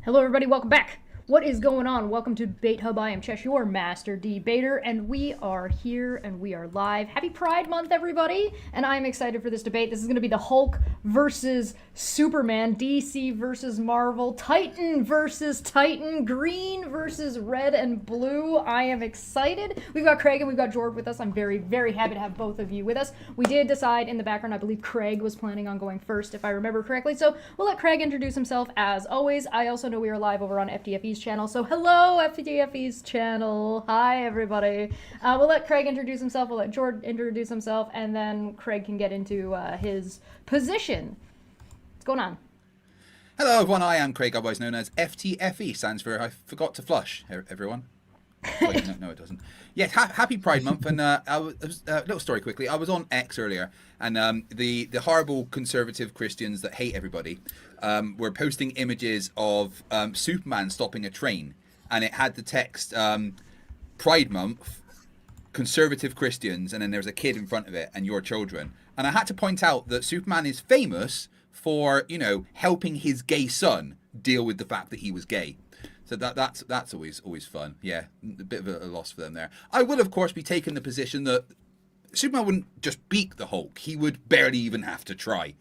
Hello, everybody. Welcome back. What is going on? Welcome to Debate Hub. I am Chesh, your master debater, and we are here and we are live. Happy Pride Month, everybody! And I'm excited for this debate. This is going to be the Hulk versus Superman, DC versus Marvel, Titan versus Titan, green versus red and blue. I am excited. We've got Craig and we've got George with us. I'm very, very happy to have both of you with us. We did decide in the background, I believe Craig was planning on going first, if I remember correctly. So we'll let Craig introduce himself as always. I also know we are live over on FTFE's channel. So hello, FTFE's channel. Hi, everybody. We'll let Craig introduce himself. We'll let George introduce himself. And then Craig can get into his position. What's going on? Hello everyone, I am Craig, otherwise known as FTFE, stands for I forgot to flush, everyone. Wait, no, it doesn't. Yes, happy Pride Month, and little story quickly. I was on X earlier, and the horrible conservative Christians that hate everybody were posting images of Superman stopping a train, and it had the text Pride Month, conservative Christians, and then there's a kid in front of it, and your children. And I had to point out that Superman is famous for, helping his gay son deal with the fact that he was gay. So that's always fun. Yeah, a bit of a loss for them there. I will, of course, be taking the position that Superman wouldn't just beat the Hulk. He would barely even have to try.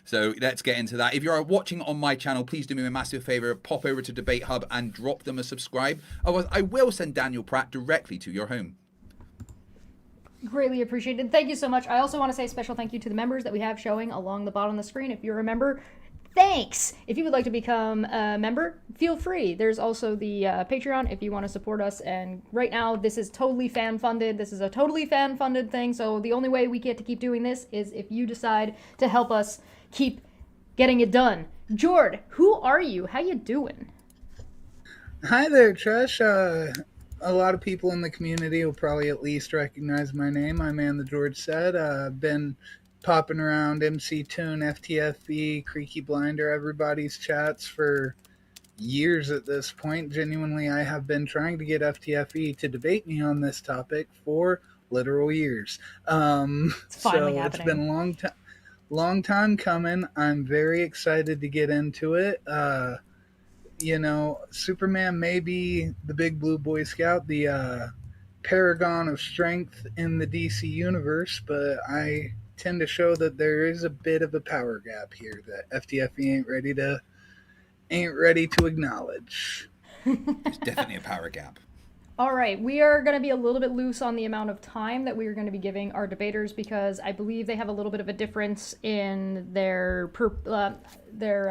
So let's get into that. If you're watching on my channel, please do me a massive favor. Pop over to Debate Hub and drop them a subscribe. Otherwise, I will send Daniel Pratt directly to your home. Greatly appreciated. Thank you so much. I also want to say a special thank you to the members that we have showing along the bottom of the screen. If you remember, thanks. If you would like to become a member, feel free. There's also the Patreon if you want to support us. And right now, this is totally fan funded. This is a totally fan funded thing. So the only way we get to keep doing this is if you decide to help us keep getting it done. Jord, who are you? How you doing? Hi there, Trish. A lot of people in the community will probably at least recognize my name. I'm Man the George said. I've been popping around MC Tune, FTFE, Creaky Blinder, everybody's chats for years at this point. Genuinely, I have been trying to get FTFE to debate me on this topic for literal years. It's finally happening. It's been a long time coming. I'm very excited to get into it. Superman may be the big blue Boy Scout, the paragon of strength in the DC universe, but I tend to show that there is a bit of a power gap here that FTFE ain't ready to acknowledge. There's definitely a power gap. All right, we are going to be a little bit loose on the amount of time that we are going to be giving our debaters because I believe they have a little bit of a difference in their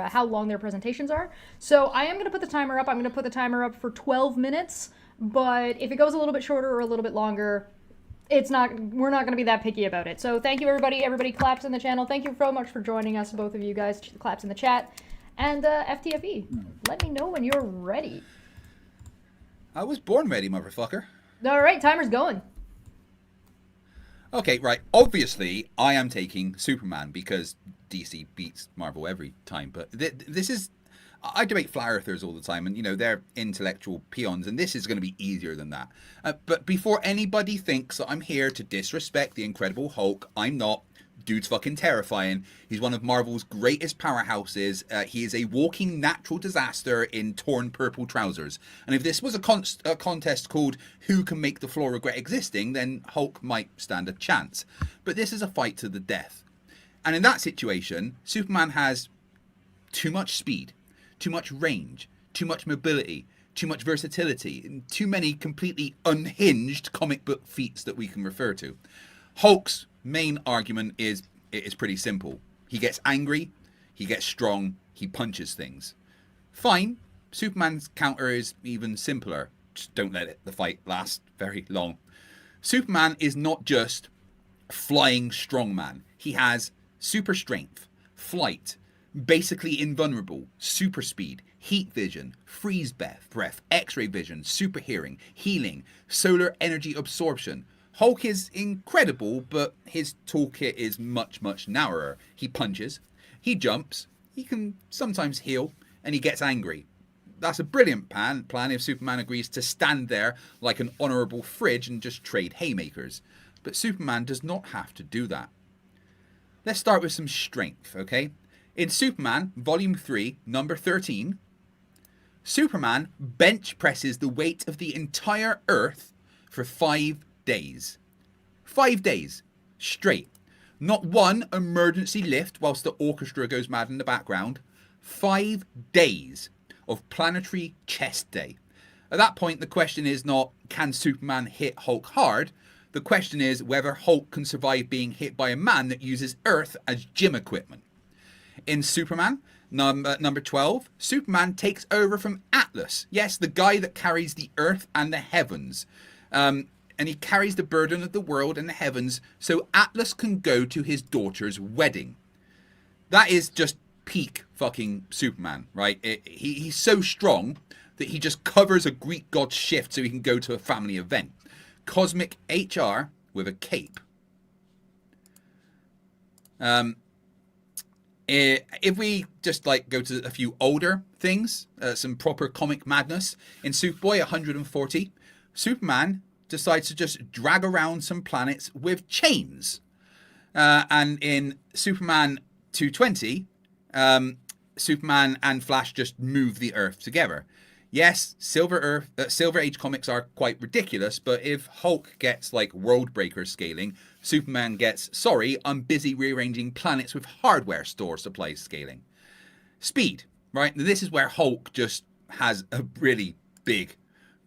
how long their presentations are. So I am going to put the timer up. I'm going to put the timer up for 12 minutes, but if it goes a little bit shorter or a little bit longer, we're not going to be that picky about it. So thank you, everybody. Everybody claps in the channel. Thank you so much for joining us, both of you guys. Claps in the chat. And FTFE, let me know when you're ready. I was born ready, motherfucker. All right, timer's going. Okay, right. Obviously, I am taking Superman because DC beats Marvel every time. But this is... I debate flat earthers all the time, and, they're intellectual peons, and this is going to be easier than that. But before anybody thinks that I'm here to disrespect the Incredible Hulk, I'm not. Dude's fucking terrifying. He's one of Marvel's greatest powerhouses. He is a walking natural disaster in torn purple trousers. And if this was a contest called Who Can Make the Floor Regret Existing, then Hulk might stand a chance. But this is a fight to the death. And in that situation, Superman has too much speed, too much range, too much mobility, too much versatility, and too many completely unhinged comic book feats that we can refer to. Hulk's main argument is pretty simple. He gets angry, he gets strong, he punches things. Fine, Superman's counter is even simpler. Just don't let the fight last very long. Superman is not just flying strongman. He has super strength, flight, basically invulnerable, super speed, heat vision, freeze breath, x-ray vision, super hearing, healing, solar energy absorption. Hulk is incredible, but his toolkit is much, much narrower. He punches, he jumps, he can sometimes heal, and he gets angry. That's a brilliant plan if Superman agrees to stand there like an honourable fridge and just trade haymakers. But Superman does not have to do that. Let's start with some strength, okay? In Superman, Volume 3, number 13, Superman bench presses the weight of the entire Earth for 5 days. 5 days straight. Not one emergency lift whilst the orchestra goes mad in the background. 5 days of planetary chest day. At that point, the question is not, can Superman hit Hulk hard? The question is whether Hulk can survive being hit by a man that uses Earth as gym equipment. In Superman, number 12, Superman takes over from Atlas. Yes, the guy that carries the Earth and the heavens. And he carries the burden of the world and the heavens so Atlas can go to his daughter's wedding. That is just peak fucking Superman, right? He's so strong that he just covers a Greek god's shift so he can go to a family event. Cosmic HR with a cape. If we just like go to a few older things, some proper comic madness. In Superboy 140, Superman decides to just drag around some planets with chains. And in Superman 220, Superman and Flash just move the Earth together. Yes, Silver Age comics are quite ridiculous, but if Hulk gets like World Breaker scaling, Superman gets, sorry, I'm busy rearranging planets with hardware store supply scaling. Speed, right? This is where Hulk just has a really big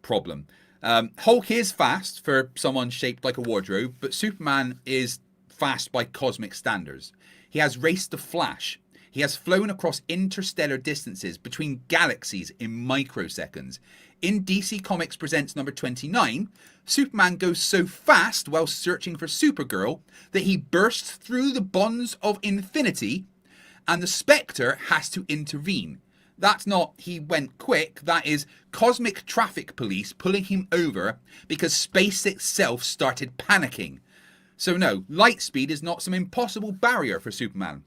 problem. Hulk is fast for someone shaped like a wardrobe, but Superman is fast by cosmic standards. He has raced the Flash. He has flown across interstellar distances between galaxies in microseconds. In DC Comics Presents number 29, Superman goes so fast while searching for Supergirl that he bursts through the bonds of infinity and the Spectre has to intervene. That's not he went quick, that is cosmic traffic police pulling him over because space itself started panicking. So no, light speed is not some impossible barrier for Superman.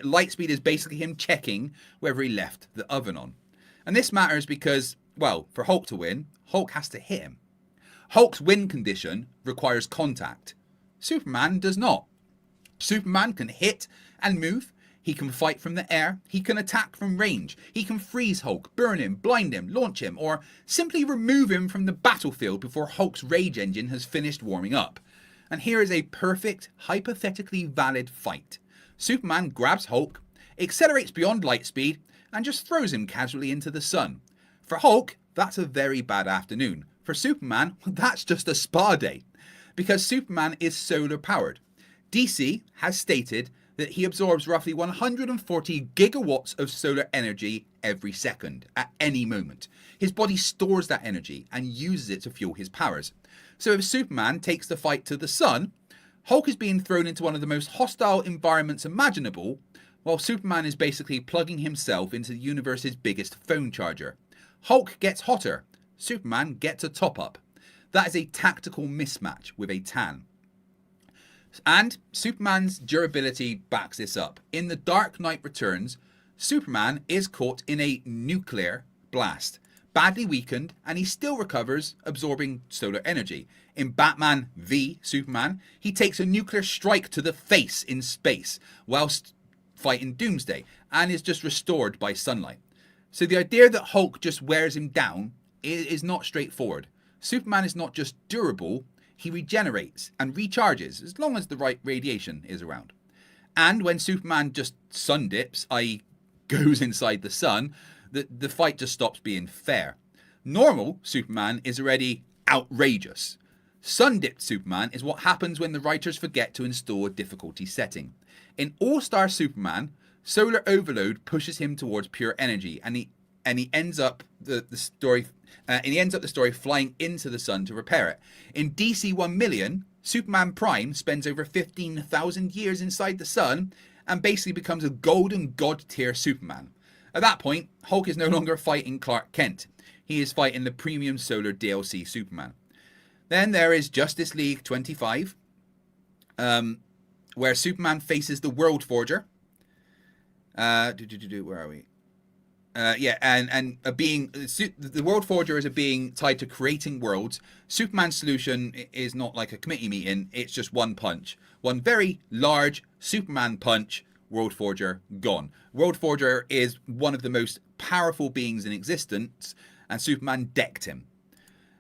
Light speed is basically him checking whether he left the oven on. And this matters because, well, for Hulk to win, Hulk has to hit him. Hulk's win condition requires contact. Superman does not. Superman can hit and move. He can fight from the air. He can attack from range. He can freeze Hulk, burn him, blind him, launch him, or simply remove him from the battlefield before Hulk's rage engine has finished warming up. And here is a perfect, hypothetically valid fight. Superman grabs Hulk, accelerates beyond light speed, and just throws him casually into the sun. For Hulk, that's a very bad afternoon. For Superman, that's just a spa day. Because Superman is solar powered. DC has stated that he absorbs roughly 140 gigawatts of solar energy every second, at any moment. His body stores that energy and uses it to fuel his powers. So if Superman takes the fight to the sun, Hulk is being thrown into one of the most hostile environments imaginable, while Superman is basically plugging himself into the universe's biggest phone charger. Hulk gets hotter, Superman gets a top-up. That is a tactical mismatch with a tan. And Superman's durability backs this up. In The Dark Knight Returns, Superman is caught in a nuclear blast, badly weakened, and he still recovers, absorbing solar energy. In Batman v Superman, he takes a nuclear strike to the face in space whilst fighting Doomsday and is just restored by sunlight. So the idea that Hulk just wears him down is not straightforward. Superman is not just durable, he regenerates and recharges as long as the right radiation is around. And when Superman just sun dips, i.e. goes inside the sun, the fight just stops being fair. Normal Superman is already outrageous. Sun-dipped Superman is what happens when the writers forget to install a difficulty setting. In All-Star Superman, solar overload pushes him towards pure energy, and he ends up the story flying into the sun to repair it. In DC 1 million, Superman Prime spends over 15,000 years inside the sun and basically becomes a golden god tier Superman. At that point, Hulk is no longer fighting Clark Kent. He is fighting the premium solar DLC Superman. Then there is Justice League 25, where Superman faces the World Forger. Where are we? The World Forger is a being tied to creating worlds. Superman's solution is not like a committee meeting. It's just one punch. One very large Superman punch World Forger gone. World Forger is one of the most powerful beings in existence, and Superman decked him.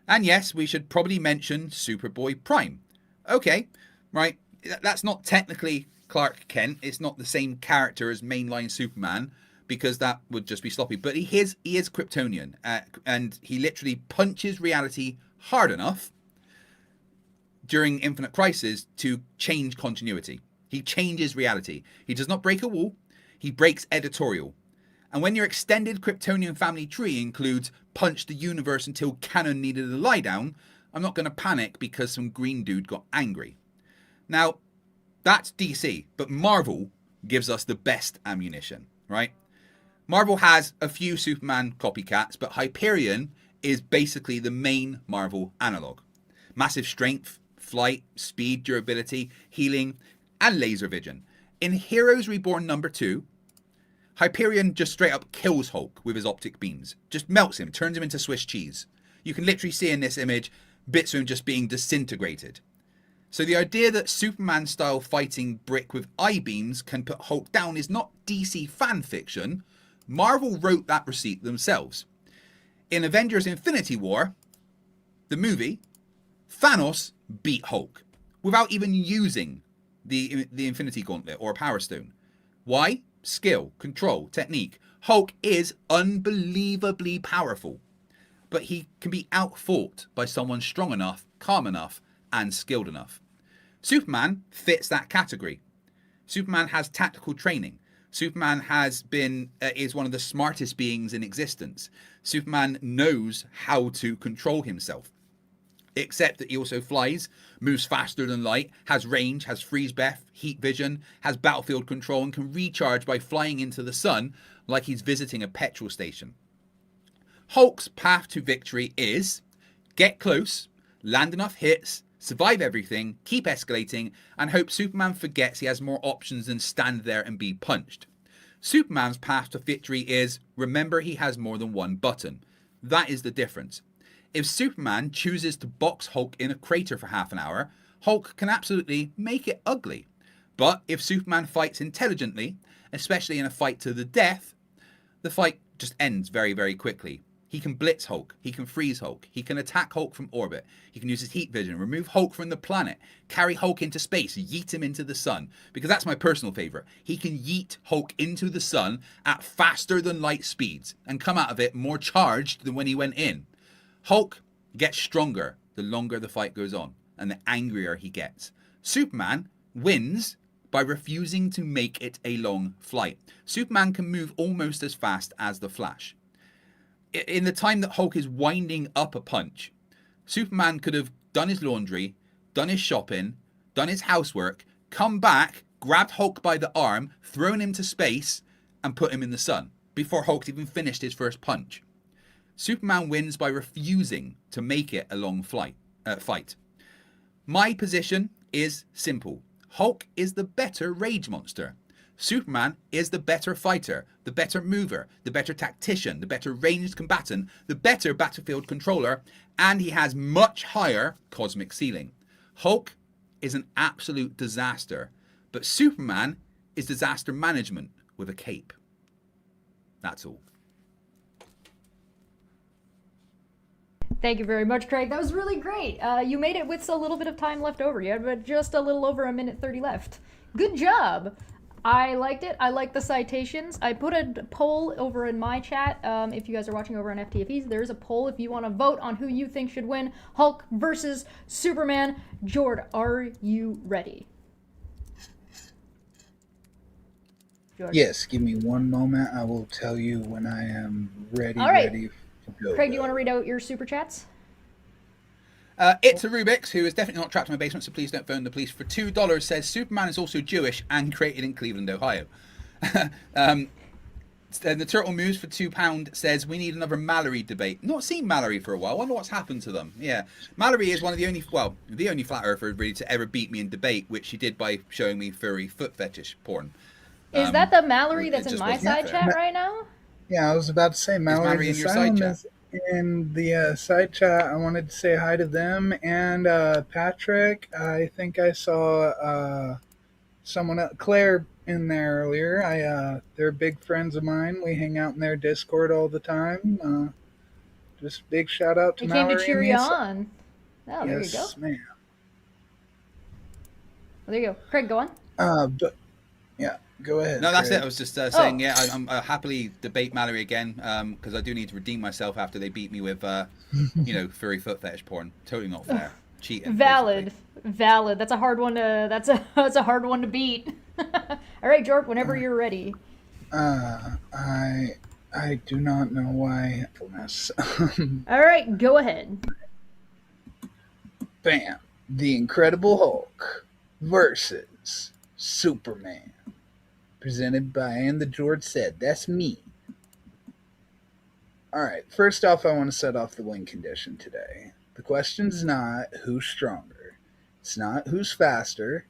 And yes, we should probably mention Superboy Prime. Okay, right, that's not technically Clark Kent. It's not the same character as mainline Superman, because that would just be sloppy. But he is Kryptonian, and he literally punches reality hard enough during Infinite Crisis to change continuity. He changes reality. He does not break a wall. He breaks editorial. And when your extended Kryptonian family tree includes punch the universe until canon needed a lie down, I'm not going to panic because some green dude got angry. Now, that's DC, but Marvel gives us the best ammunition, right? Marvel has a few Superman copycats, but Hyperion is basically the main Marvel analog. Massive strength, flight, speed, durability, healing, and laser vision. In Heroes Reborn #2, Hyperion just straight up kills Hulk with his optic beams. Just melts him, turns him into Swiss cheese. You can literally see in this image bits of him just being disintegrated. So the idea that Superman-style fighting brick with I-beams can put Hulk down is not DC fan fiction. Marvel wrote that receipt themselves. In Avengers Infinity War, the movie, Thanos beat Hulk without even using the Infinity Gauntlet or Power Stone. Why? Skill, control, technique. Hulk is unbelievably powerful, but he can be outfought by someone strong enough, calm enough, and skilled enough. Superman fits that category. Superman has tactical training. Superman is one of the smartest beings in existence. Superman knows how to control himself. Except that he also flies, moves faster than light, has range, has freeze breath, heat vision, has battlefield control, and can recharge by flying into the sun like he's visiting a petrol station. Hulk's path to victory is get close, land enough hits, survive everything, keep escalating, and hope Superman forgets he has more options than stand there and be punched. Superman's path to victory is remember he has more than one button. That is the difference. If Superman chooses to box Hulk in a crater for half an hour, Hulk can absolutely make it ugly. But if Superman fights intelligently, especially in a fight to the death, the fight just ends very, very quickly. He can blitz Hulk, he can freeze Hulk, he can attack Hulk from orbit, he can use his heat vision, remove Hulk from the planet, carry Hulk into space, yeet him into the sun. Because that's my personal favourite. He can yeet Hulk into the sun at faster than light speeds and come out of it more charged than when he went in. Hulk gets stronger the longer the fight goes on and the angrier he gets. Superman wins by refusing to make it a long flight. Superman can move almost as fast as the Flash. In the time that Hulk is winding up a punch, Superman could have done his laundry, done his shopping, done his housework, come back, grabbed Hulk by the arm, thrown him to space, and put him in the sun before Hulk even finished his first punch. Superman wins by refusing to make it a long fight. My position is simple. Hulk is the better rage monster. Superman is the better fighter, the better mover, the better tactician, the better ranged combatant, the better battlefield controller, and he has much higher cosmic ceiling. Hulk is an absolute disaster, but Superman is disaster management with a cape. That's all. Thank you very much, Craig. That was really great. You made it with a little bit of time left over. You had just a little over a minute 30 left. Good job. I liked it. I like the citations. I put a poll over in my chat. If you guys are watching over on FTFEs, there's a poll if you want to vote on who you think should win Hulk versus Superman. Jord, are you ready? Jord. Yes, give me one moment. I will tell you when I am ready. All right. Ready to go. Craig, do you want to read out your super chats? It's a Rubik's, who is definitely not trapped in my basement, so please don't phone the police, for $2 says Superman is also Jewish and created in Cleveland, Ohio. The Turtle Moose for £2 says we need another Mallory debate. Not seen Mallory for a while. I wonder what's happened to them. Yeah, Mallory is one of the only flat earther really to ever beat me in debate, which she did by showing me furry foot fetish porn. Is that the Mallory that's in my side chat right now? Yeah, I was about to say Mallory in your side chat. In the side chat. I wanted to say hi to them and Patrick. I think I saw someone else, Claire in there earlier. They're big friends of mine. We hang out in their Discord all the time. Just big shout out to They came to Mallory and cheer you Misa. on. Oh, there you go. Yes, ma'am. There you go. Craig, go on. But yeah, go ahead. No, that's Craig. it. I was just saying, yeah, I'll happily debate Mallory again because I do need to redeem myself after they beat me with, furry foot fetish porn. Totally not fair. Cheating. Valid, basically. valid. That's a hard one to. That's a hard one to beat. All right, Jork. Whenever you're ready. I do not know why. All right, go ahead. Bam! The Incredible Hulk versus Superman, presented by And the George Said. That's me. All right. First off, I want to set off the win condition today. The question's not who's stronger. It's not who's faster,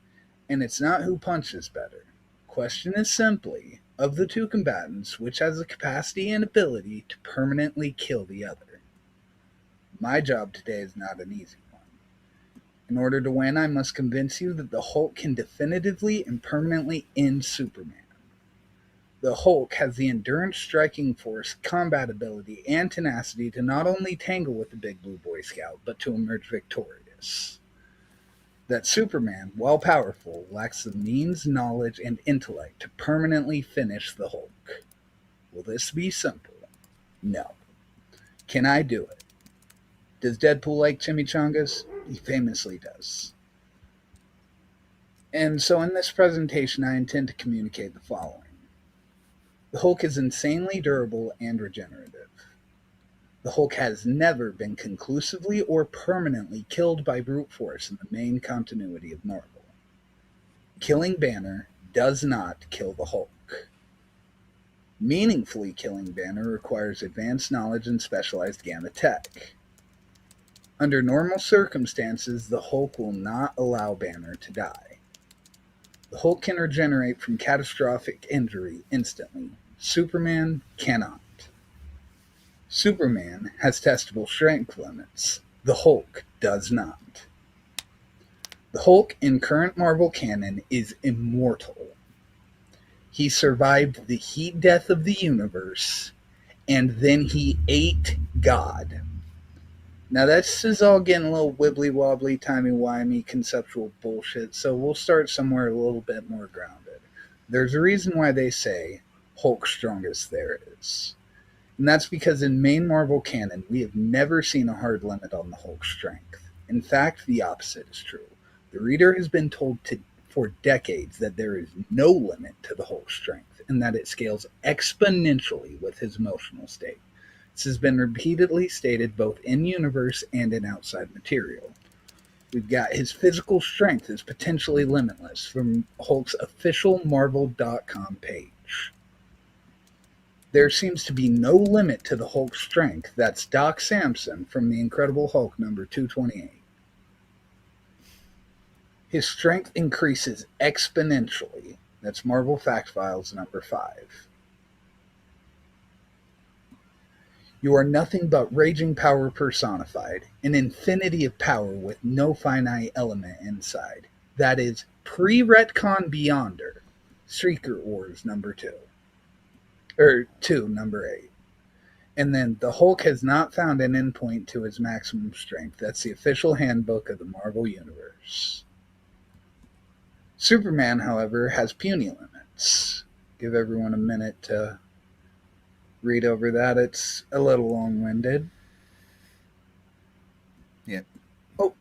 and it's not who punches better. The question is simply, of the two combatants, which has the capacity and ability to permanently kill the other. My job today is not an easy one. In order to win, I must convince you that the Hulk can definitively and permanently end Superman. The Hulk has the endurance, striking force, combat ability, and tenacity to not only tangle with the Big Blue Boy Scout, but to emerge victorious. That Superman, while powerful, lacks the means, knowledge, and intellect to permanently finish the Hulk. Will this be simple? No. Can I do it? Does Deadpool like chimichangas? He famously does. And so in this presentation, I intend to communicate the following. The Hulk is insanely durable and regenerative. The Hulk has never been conclusively or permanently killed by brute force in the main continuity of Marvel. Killing Banner does not kill the Hulk. Meaningfully killing Banner requires advanced knowledge and specialized gamma tech. Under normal circumstances, the Hulk will not allow Banner to die. The Hulk can regenerate from catastrophic injury instantly. Superman cannot. Superman has testable strength limits. The Hulk does not. The Hulk in current Marvel canon is immortal. He survived the heat death of the universe, and then he ate God. Now this is all getting a little wibbly-wobbly, timey-wimey conceptual bullshit, so we'll start somewhere a little bit more grounded. There's a reason why they say Hulk strongest there is. And that's because in main Marvel canon, we have never seen a hard limit on the Hulk's strength. In fact, the opposite is true. The reader has been told for decades that there is no limit to the Hulk's strength, and that it scales exponentially with his emotional state. This has been repeatedly stated both in-universe and in outside material. We've got his physical strength is potentially limitless from Hulk's official Marvel.com page. There seems to be no limit to the Hulk's strength. That's Doc Samson from The Incredible Hulk number 228. His strength increases exponentially. That's Marvel Fact Files number 5. You are nothing but raging power personified, an infinity of power with no finite element inside. That is pre-retcon Beyonder, Streaker Wars number 2. Number 8. And then the Hulk has not found an endpoint to his maximum strength. That's the official handbook of the Marvel Universe. Superman, however, has puny limits. Give everyone a minute to read over that. It's a little long-winded. Yeah. Oh,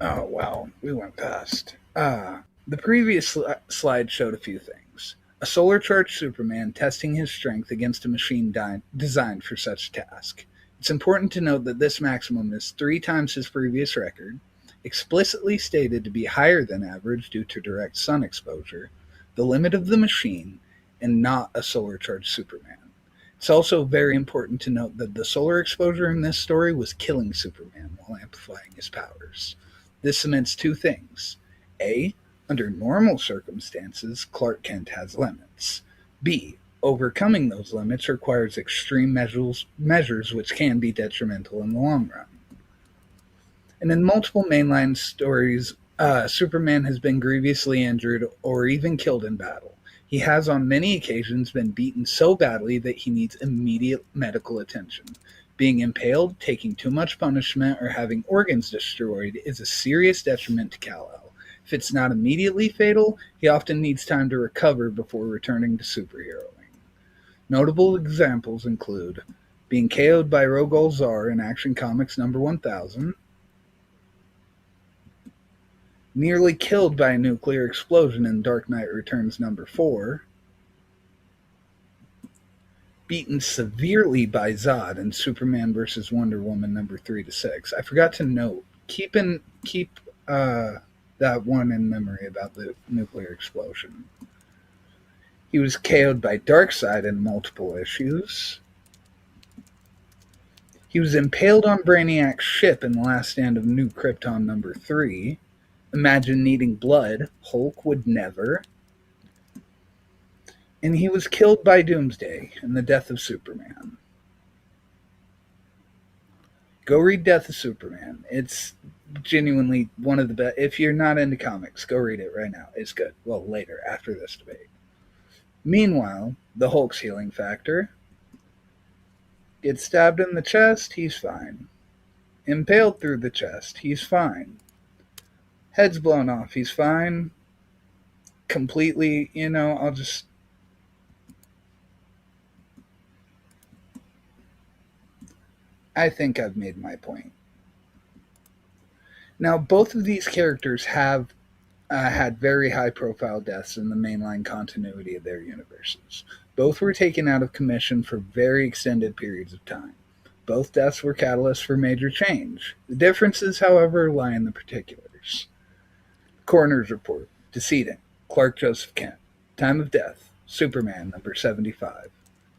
wow. We went past. The previous slide showed a few things. A solar-charged Superman testing his strength against a machine designed for such a task. It's important to note that this maximum is 3 times his previous record, explicitly stated to be higher than average due to direct sun exposure, the limit of the machine, and not a solar-charged Superman. It's also very important to note that the solar exposure in this story was killing Superman while amplifying his powers. This cements 2 things. A, under normal circumstances, Clark Kent has limits. B, overcoming those limits requires extreme measures which can be detrimental in the long run. And in multiple mainline stories Superman has been grievously injured or even killed in battle. He has on many occasions been beaten so badly that he needs immediate medical attention. Being impaled, taking too much punishment, or having organs destroyed is a serious detriment to Kal-El. If it's not immediately fatal, he often needs time to recover before returning to superheroing. Notable examples include being KO'd by Rogol Zar in Action Comics number 1000, nearly killed by a nuclear explosion in Dark Knight Returns number 4, beaten severely by Zod in Superman vs. Wonder Woman number 3 to 6. I forgot to note, keep that one in memory about the nuclear explosion. He was KO'd by Darkseid in multiple issues. He was impaled on Brainiac's ship in The Last Stand of New Krypton number 3. Imagine needing blood. Hulk would never. And he was killed by Doomsday in The Death of Superman. Go read Death of Superman. It's genuinely one of the best. If you're not into comics, go read it right now. It's good. Well, later, after this debate. Meanwhile, the Hulk's healing factor. Gets stabbed in the chest, he's fine. Impaled through the chest, he's fine. Head's blown off, he's fine. Completely, I think I've made my point. Now, both of these characters have had very high-profile deaths in the mainline continuity of their universes. Both were taken out of commission for very extended periods of time. Both deaths were catalysts for major change. The differences, however, lie in the particulars. Coroner's report. Decedent. Clark Joseph Kent. Time of death. Superman, number 75.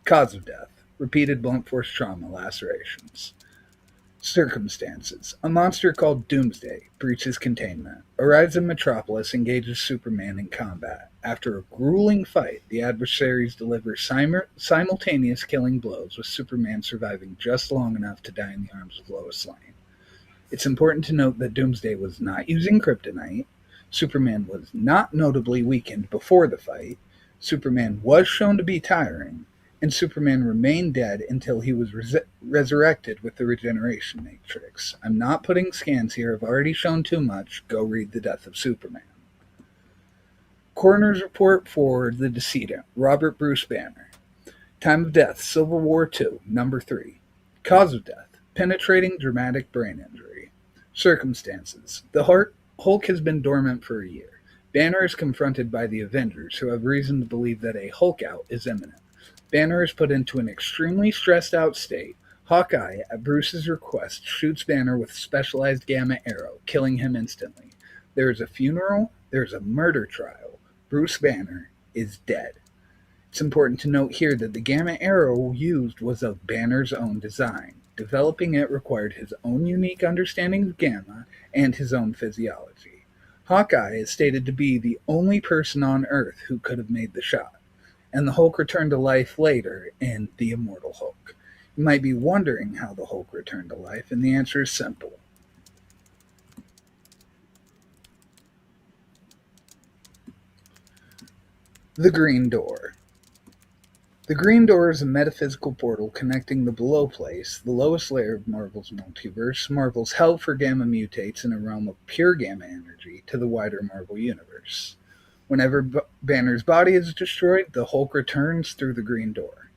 Cause of death. Repeated blunt force trauma, lacerations. Circumstances. A monster called Doomsday breaches containment, arrives in Metropolis, engages Superman in combat. After a grueling fight, the adversaries deliver simultaneous killing blows, with Superman surviving just long enough to die in the arms of Lois Lane. It's important to note that Doomsday was not using kryptonite. Superman was not notably weakened before the fight. Superman was shown to be tiring, and Superman remained dead until he was resurrected with the regeneration matrix. I'm not putting scans here. I've already shown too much. Go read The Death of Superman. Coroner's report for the decedent, Robert Bruce Banner. Time of death, Civil War II, number 3. Cause of death, penetrating dramatic brain injury. Circumstances, the Hulk has been dormant for a year. Banner is confronted by the Avengers, who have reason to believe that a Hulk out is imminent. Banner is put into an extremely stressed out state. Hawkeye, at Bruce's request, shoots Banner with a specialized gamma arrow, killing him instantly. There is a funeral, there is a murder trial. Bruce Banner is dead. It's important to note here that the gamma arrow used was of Banner's own design. Developing it required his own unique understanding of gamma and his own physiology. Hawkeye is stated to be the only person on Earth who could have made the shot, and the Hulk returned to life later in The Immortal Hulk. You might be wondering how the Hulk returned to life, and the answer is simple. The Green Door. The Green Door is a metaphysical portal connecting the Below Place, the lowest layer of Marvel's multiverse, Marvel's hell for gamma mutates in a realm of pure gamma energy, to the wider Marvel universe. Whenever Banner's body is destroyed, the Hulk returns through the Green Door.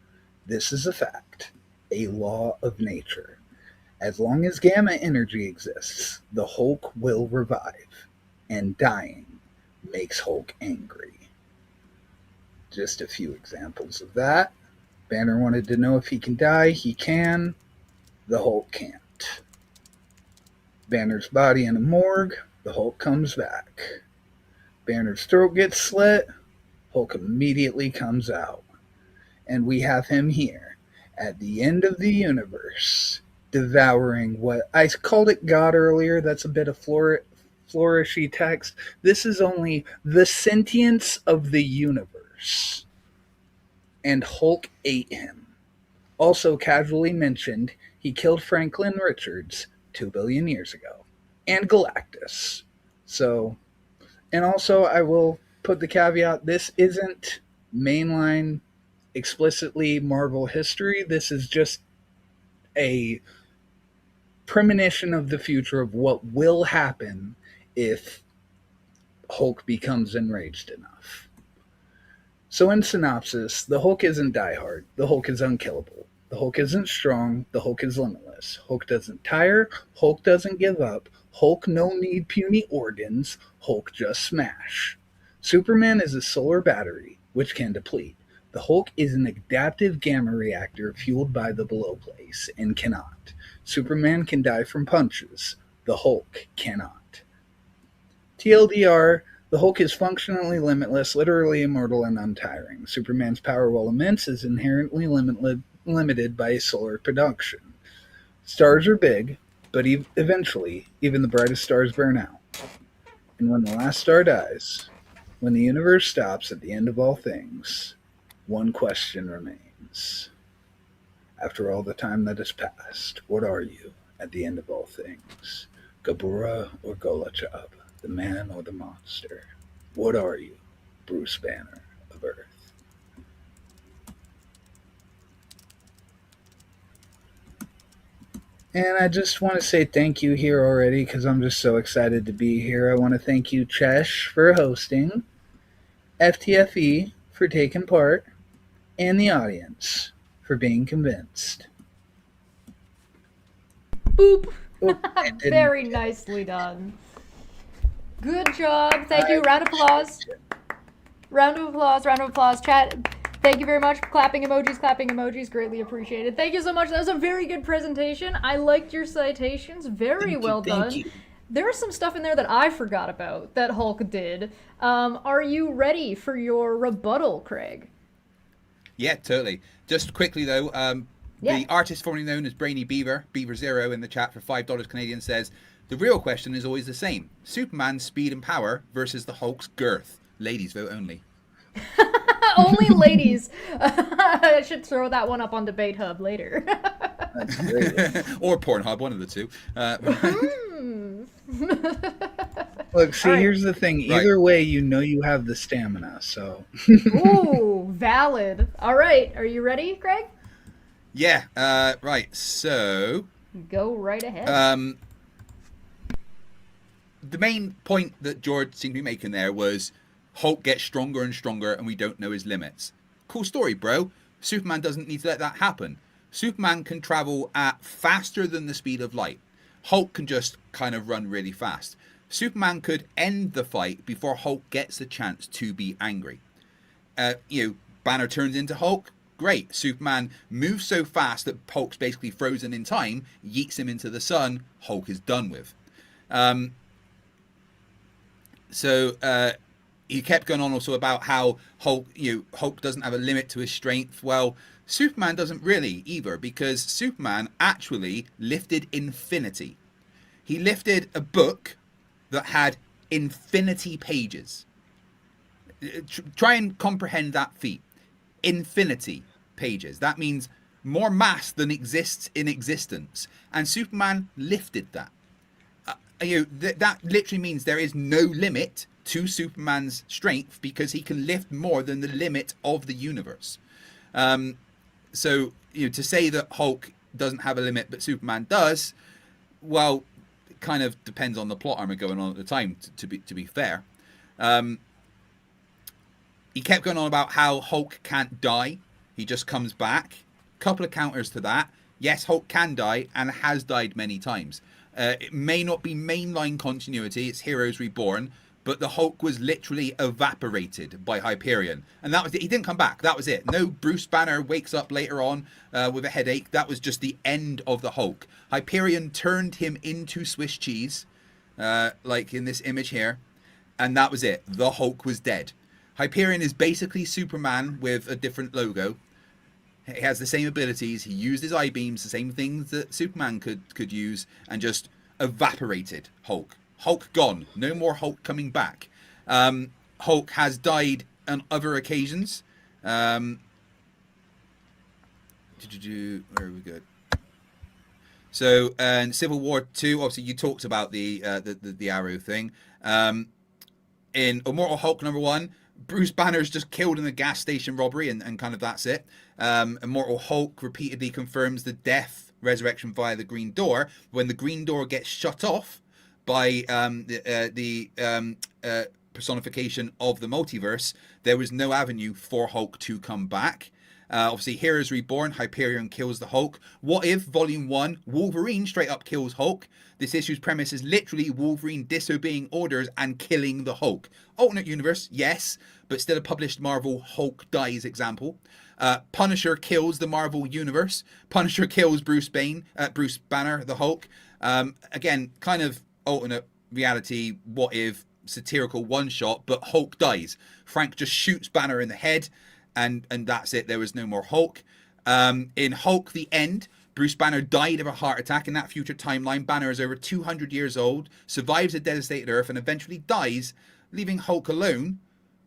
This is a fact, a law of nature. As long as gamma energy exists, the Hulk will revive, and dying makes Hulk angry. Just a few examples of that. Banner wanted to know if he can die. He can. The Hulk can't. Banner's body in a morgue. The Hulk comes back. Banner's throat gets slit. Hulk immediately comes out. And we have him here at the end of the universe, devouring what I called it God earlier. That's a bit of flourishy text. This is only the sentience of the universe. And Hulk ate him. Also casually mentioned, he killed Franklin Richards 2 billion years ago. And Galactus. So, and also I will put the caveat: this isn't mainline explicitly Marvel history. This is just a premonition of the future of what will happen if Hulk becomes enraged enough. So, in synopsis, the Hulk isn't diehard. The Hulk is unkillable. The Hulk isn't strong. The Hulk is limitless. Hulk doesn't tire. Hulk doesn't give up. Hulk no need puny organs. Hulk just smash. Superman is a solar battery, which can deplete. The Hulk is an adaptive gamma reactor fueled by the below place and cannot. Superman can die from punches. The Hulk cannot. TLDR, the Hulk is functionally limitless, literally immortal, and untiring. Superman's power, while immense, is inherently limited by solar production. Stars are big, but eventually, even the brightest stars burn out. And when the last star dies, when the universe stops at the end of all things, one question remains. After all the time that has passed, what are you at the end of all things? Gabura or Golachab? The man or the monster? What are you, Bruce Banner of Earth? And I just want to say thank you here already because I'm just so excited to be here. I want to thank you, Chesh, for hosting, FTFE for taking part, and the audience for being convinced. Boop. Oh, Very nicely done. Good job. Thank you. Round of applause. Round of applause. Round of applause. Chat. Thank you very much. Clapping emojis. Clapping emojis. Greatly appreciated. Thank you so much. That was a very good presentation. I liked your citations. Very well done. Thank you. There was some stuff in there that I forgot about that Hulk did. Are you ready for your rebuttal, Craig? Yeah, totally. Just quickly though, Yeah. the artist formerly known as Brainy Beaver, Beaver0 in the chat for $5 Canadian says, the real question is always the same. Superman's speed and power versus the Hulk's girth. Ladies vote only. Only ladies. I should throw that one up on Debate Hub later. That's great. Or Pornhub, one of the two. Look, see, Alright. here's the thing. Either way, you know you have the stamina, so. Ooh, valid. All right, are you ready, Craig? Yeah, right. So, Go right ahead. the main point that George seemed to be making there was Hulk gets stronger and stronger and we don't know his limits. Cool story, bro. Superman doesn't need to let that happen. Superman can travel at faster than the speed of light. Hulk can just kind of run really fast. Superman could end the fight before Hulk gets the chance to be angry. Banner turns into Hulk. Great. Superman moves so fast that Hulk's basically frozen in time, yeets him into the sun. Hulk is done with. He kept going on also about how Hulk doesn't have a limit to his strength. Well, Superman doesn't really either, because Superman actually lifted infinity. He lifted a book that had infinity pages. Try and comprehend that feat. Infinity pages. That means more mass than exists in existence. And Superman lifted that. That literally means there is no limit to Superman's strength because he can lift more than the limit of the universe. To say that Hulk doesn't have a limit but Superman does, well, it kind of depends on the plot armor going on at the time, to be fair. He kept going on about how Hulk can't die. He just comes back. Couple of counters to that. Yes, Hulk can die and has died many times. It may not be mainline continuity, it's Heroes Reborn, but the Hulk was literally evaporated by Hyperion. And that was it. He didn't come back. That was it. No Bruce Banner wakes up later on with a headache. That was just the end of the Hulk. Hyperion turned him into Swiss cheese, like in this image here. And that was it. The Hulk was dead. Hyperion is basically Superman with a different logo. He has the same abilities. He used his eye beams, the same things that Superman could use, and just evaporated Hulk. Hulk gone. No more Hulk coming back. Hulk has died on other occasions. Where are we good? So, and Civil War 2, obviously, you talked about the arrow thing. In Immortal Hulk #1, Bruce Banner's just killed in a gas station robbery, and kind of that's it. Immortal Hulk repeatedly confirms the death resurrection via the Green Door. When the Green Door gets shut off by the personification of the multiverse, there was no avenue for Hulk to come back. Obviously, Heroes Reborn, Hyperion kills the Hulk. What If, Volume 1, Wolverine straight up kills Hulk. This issue's premise is literally Wolverine disobeying orders and killing the Hulk. Alternate universe, yes, but still a published Marvel Hulk dies example. Punisher kills the Marvel universe. Punisher kills Bruce Banner, the Hulk. Again, kind of alternate reality, What If, satirical one-shot, but Hulk dies. Frank just shoots Banner in the head. And that's it. There was no more Hulk. In Hulk: The End, Bruce Banner died of a heart attack. In that future timeline, Banner is over 200 years old, survives a devastated Earth, and eventually dies, leaving Hulk alone.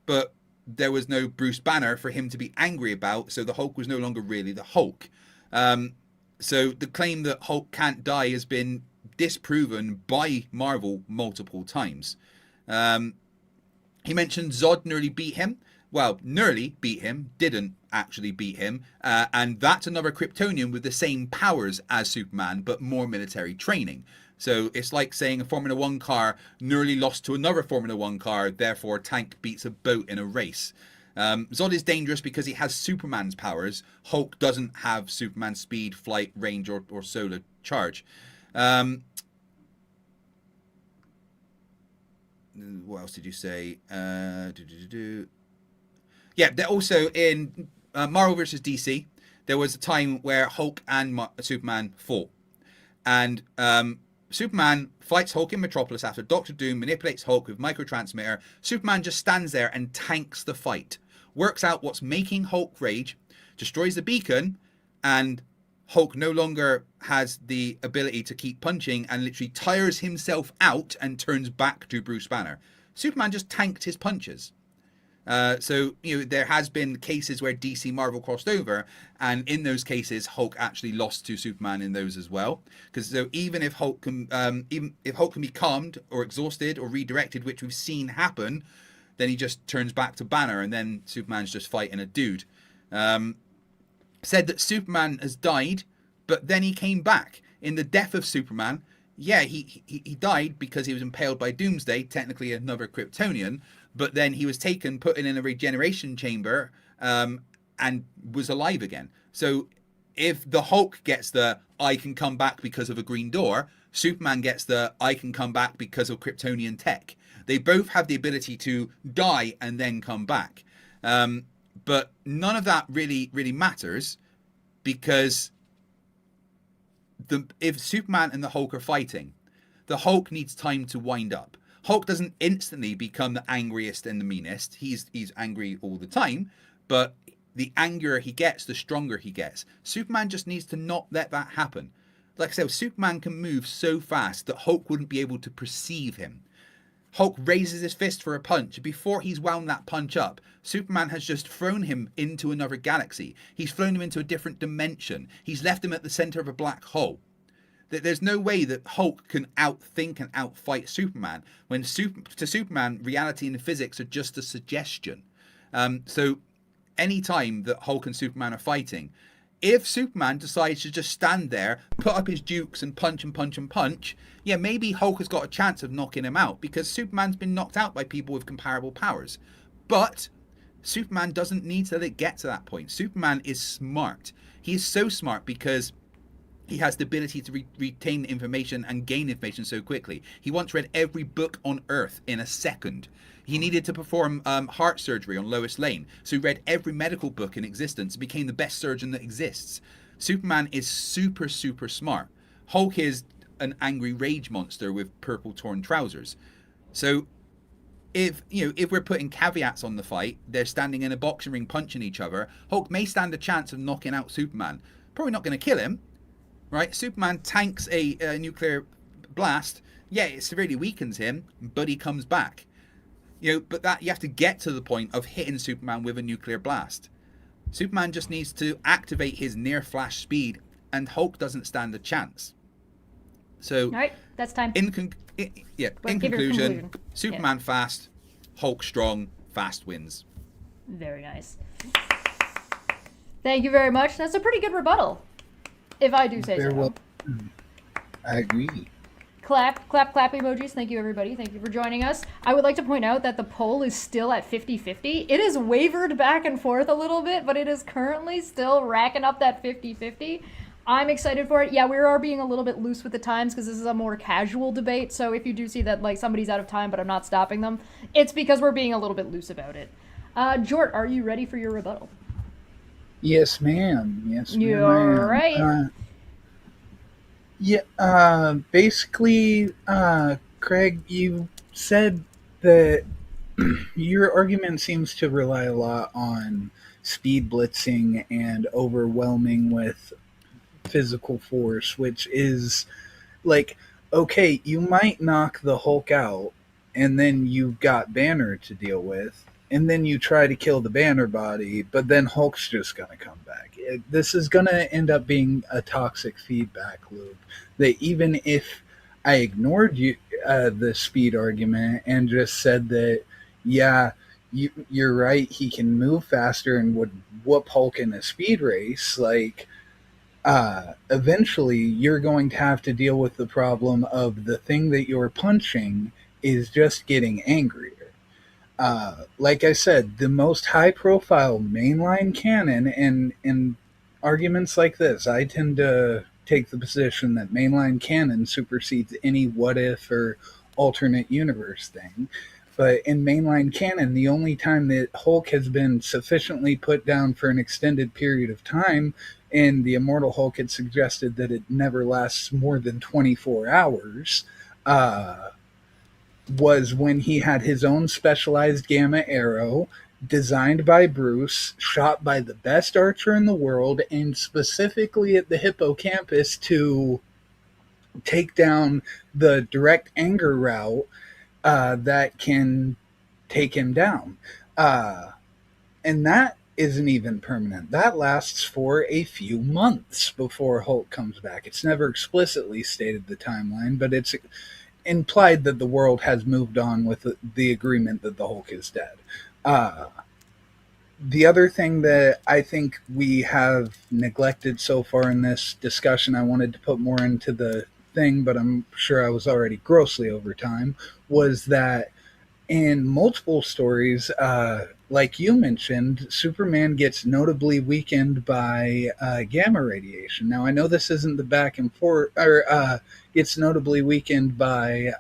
But there was no Bruce Banner for him to be angry about, so the Hulk was no longer really the Hulk. So the claim that Hulk can't die has been disproven by Marvel multiple times. He mentioned Zod nearly beat him. Well, nearly beat him, didn't actually beat him. And that's another Kryptonian with the same powers as Superman, but more military training. So it's like saying a Formula One car nearly lost to another Formula One car, therefore a tank beats a boat in a race. Zod is dangerous because he has Superman's powers. Hulk doesn't have Superman's speed, flight, range, or solar charge. What else did you say? Yeah, they're also in Marvel vs. DC. There was a time where Hulk and Superman fought. And Superman fights Hulk in Metropolis after Doctor Doom manipulates Hulk with microtransmitter. Superman just stands there and tanks the fight. Works out what's making Hulk rage, destroys the beacon, and Hulk no longer has the ability to keep punching and literally tires himself out and turns back to Bruce Banner. Superman just tanked his punches. So, there has been cases where DC Marvel crossed over, and in those cases, Hulk actually lost to Superman in those as well. Because even if Hulk can be calmed or exhausted or redirected, which we've seen happen, then he just turns back to Banner, and then Superman's just fighting a dude. Said that Superman has died, but then he came back. In the death of Superman, yeah, he died because he was impaled by Doomsday, technically another Kryptonian, but then he was taken, put in a regeneration chamber, and was alive again. So if the Hulk gets the I can come back because of a green door, Superman gets the I can come back because of Kryptonian tech. They both have the ability to die and then come back. But none of that really matters, because if Superman and the Hulk are fighting, the Hulk needs time to wind up. Hulk doesn't instantly become the angriest and the meanest. He's angry all the time, but the angrier he gets, the stronger he gets. Superman just needs to not let that happen. Like I said, Superman can move so fast that Hulk wouldn't be able to perceive him. Hulk raises his fist for a punch. Before he's wound that punch up, Superman has just thrown him into another galaxy. He's thrown him into a different dimension. He's left him at the center of a black hole. There's no way that Hulk can outthink and outfight Superman, when to Superman, reality and physics are just a suggestion. So any time that Hulk and Superman are fighting, if Superman decides to just stand there, put up his dukes and punch and punch and punch, yeah, maybe Hulk has got a chance of knocking him out, because Superman's been knocked out by people with comparable powers. But Superman doesn't need to let it get to that point. Superman is smart. He is so smart because he has the ability to retain information and gain information so quickly. He once read every book on Earth in a second. He needed to perform heart surgery on Lois Lane, so he read every medical book in existence and became the best surgeon that exists. Superman is super smart. Hulk is an angry rage monster with purple torn trousers. So if we're putting caveats on the fight, they're standing in a boxing ring punching each other, Hulk may stand a chance of knocking out Superman. Probably not going to kill him, right? Superman tanks a nuclear blast. Yeah, it severely weakens him, but he comes back. But that you have to get to the point of hitting Superman with a nuclear blast. Superman just needs to activate his near flash speed, and Hulk doesn't stand a chance. So, All right, that's time. yeah, Well, in give your conclusion, conclusion. Superman fast, Hulk strong, fast wins. Very nice. Thank you very much. That's a pretty good rebuttal, if I do say Very so. well. I agree. Clap, clap, clap emojis. Thank you, everybody. Thank you for joining us. I would like to point out that the poll is still at 50-50. It has wavered back and forth a little bit, but it is currently still racking up that 50-50. I'm excited for it. Yeah, we are being a little bit loose with the times because this is a more casual debate. So if you do see that like somebody's out of time, but I'm not stopping them, it's because we're being a little bit loose about it. Jort, are you ready for your rebuttal? Yes, ma'am. Yes, ma'am. You're right. Basically, Craig, you said that your argument seems to rely a lot on speed blitzing and overwhelming with physical force, which is like, okay, you might knock the Hulk out, and then you've got Banner to deal with, and then you try to kill the Banner body, but then Hulk's just going to come back. This is going to end up being a toxic feedback loop. That even if I ignored the speed argument and just said that, yeah, you're right, he can move faster and would whoop Hulk in a speed race, like, eventually you're going to have to deal with the problem of the thing that you're punching is just getting angrier. Like I said, the most high profile mainline canon, and in arguments like this, I tend to take the position that mainline canon supersedes any what if or alternate universe thing. But in mainline canon, the only time that Hulk has been sufficiently put down for an extended period of time, and the Immortal Hulk had suggested that it never lasts more than 24 hours, was when he had his own specialized gamma arrow designed by Bruce, shot by the best archer in the world, and specifically at the hippocampus to take down the direct anger route that can take him down. And that isn't even permanent. That lasts for a few months before Hulk comes back. It's never explicitly stated the timeline, but it's implied that the world has moved on with the agreement that the Hulk is dead. The other thing that I think we have neglected so far in this discussion, I wanted to put more into the thing, but I'm sure I was already grossly over time, was that in multiple stories, like you mentioned, Superman gets notably weakened by gamma radiation. Now, I know this isn't the back and forth, or gets notably weakened by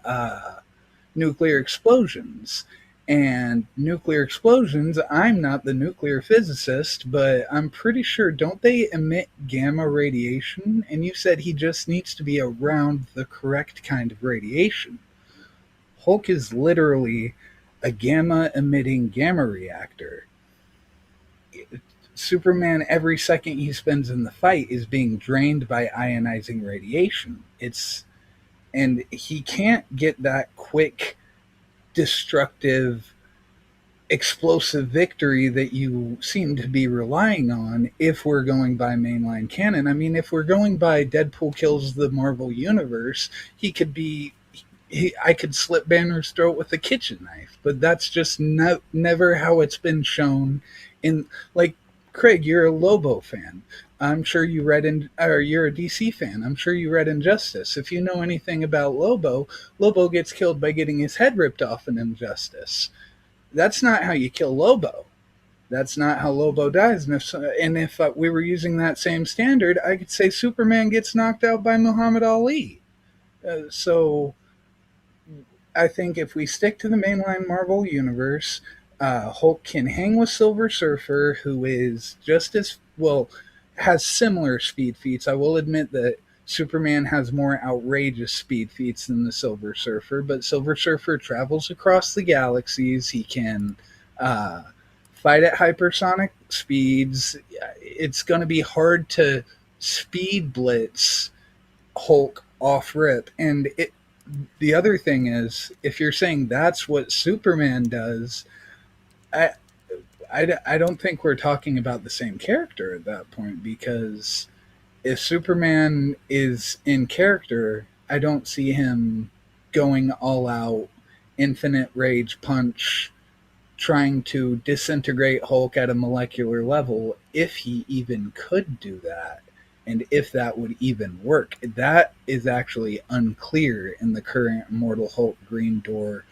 nuclear explosions. And nuclear explosions, I'm not the nuclear physicist, but I'm pretty sure, don't they emit gamma radiation? And you said he just needs to be around the correct kind of radiation. Hulk is literally a gamma emitting gamma reactor. Superman, every second he spends in the fight, is being drained by ionizing radiation. And he can't get that quick, destructive, explosive victory that you seem to be relying on if we're going by mainline canon. I mean, if we're going by Deadpool kills the Marvel Universe, I could slit Banner's throat with a kitchen knife, but that's just never how it's been shown. Like, Craig, you're a Lobo fan. I'm sure you read you're a DC fan. I'm sure you read Injustice. If you know anything about Lobo, Lobo gets killed by getting his head ripped off in Injustice. That's not how you kill Lobo. That's not how Lobo dies. And if we were using that same standard, I could say Superman gets knocked out by Muhammad Ali. So I think if we stick to the mainline Marvel universe, Hulk can hang with Silver Surfer, who is just as well, has similar speed feats. I will admit that Superman has more outrageous speed feats than the Silver Surfer, but Silver Surfer travels across the galaxies. He can fight at hypersonic speeds. It's going to be hard to speed blitz Hulk off rip. And the other thing is, if you're saying that's what Superman does, I don't think we're talking about the same character at that point, because if Superman is in character, I don't see him going all out, infinite rage punch, trying to disintegrate Hulk at a molecular level, if he even could do that, and if that would even work. That is actually unclear in the current Immortal Hulk Green Door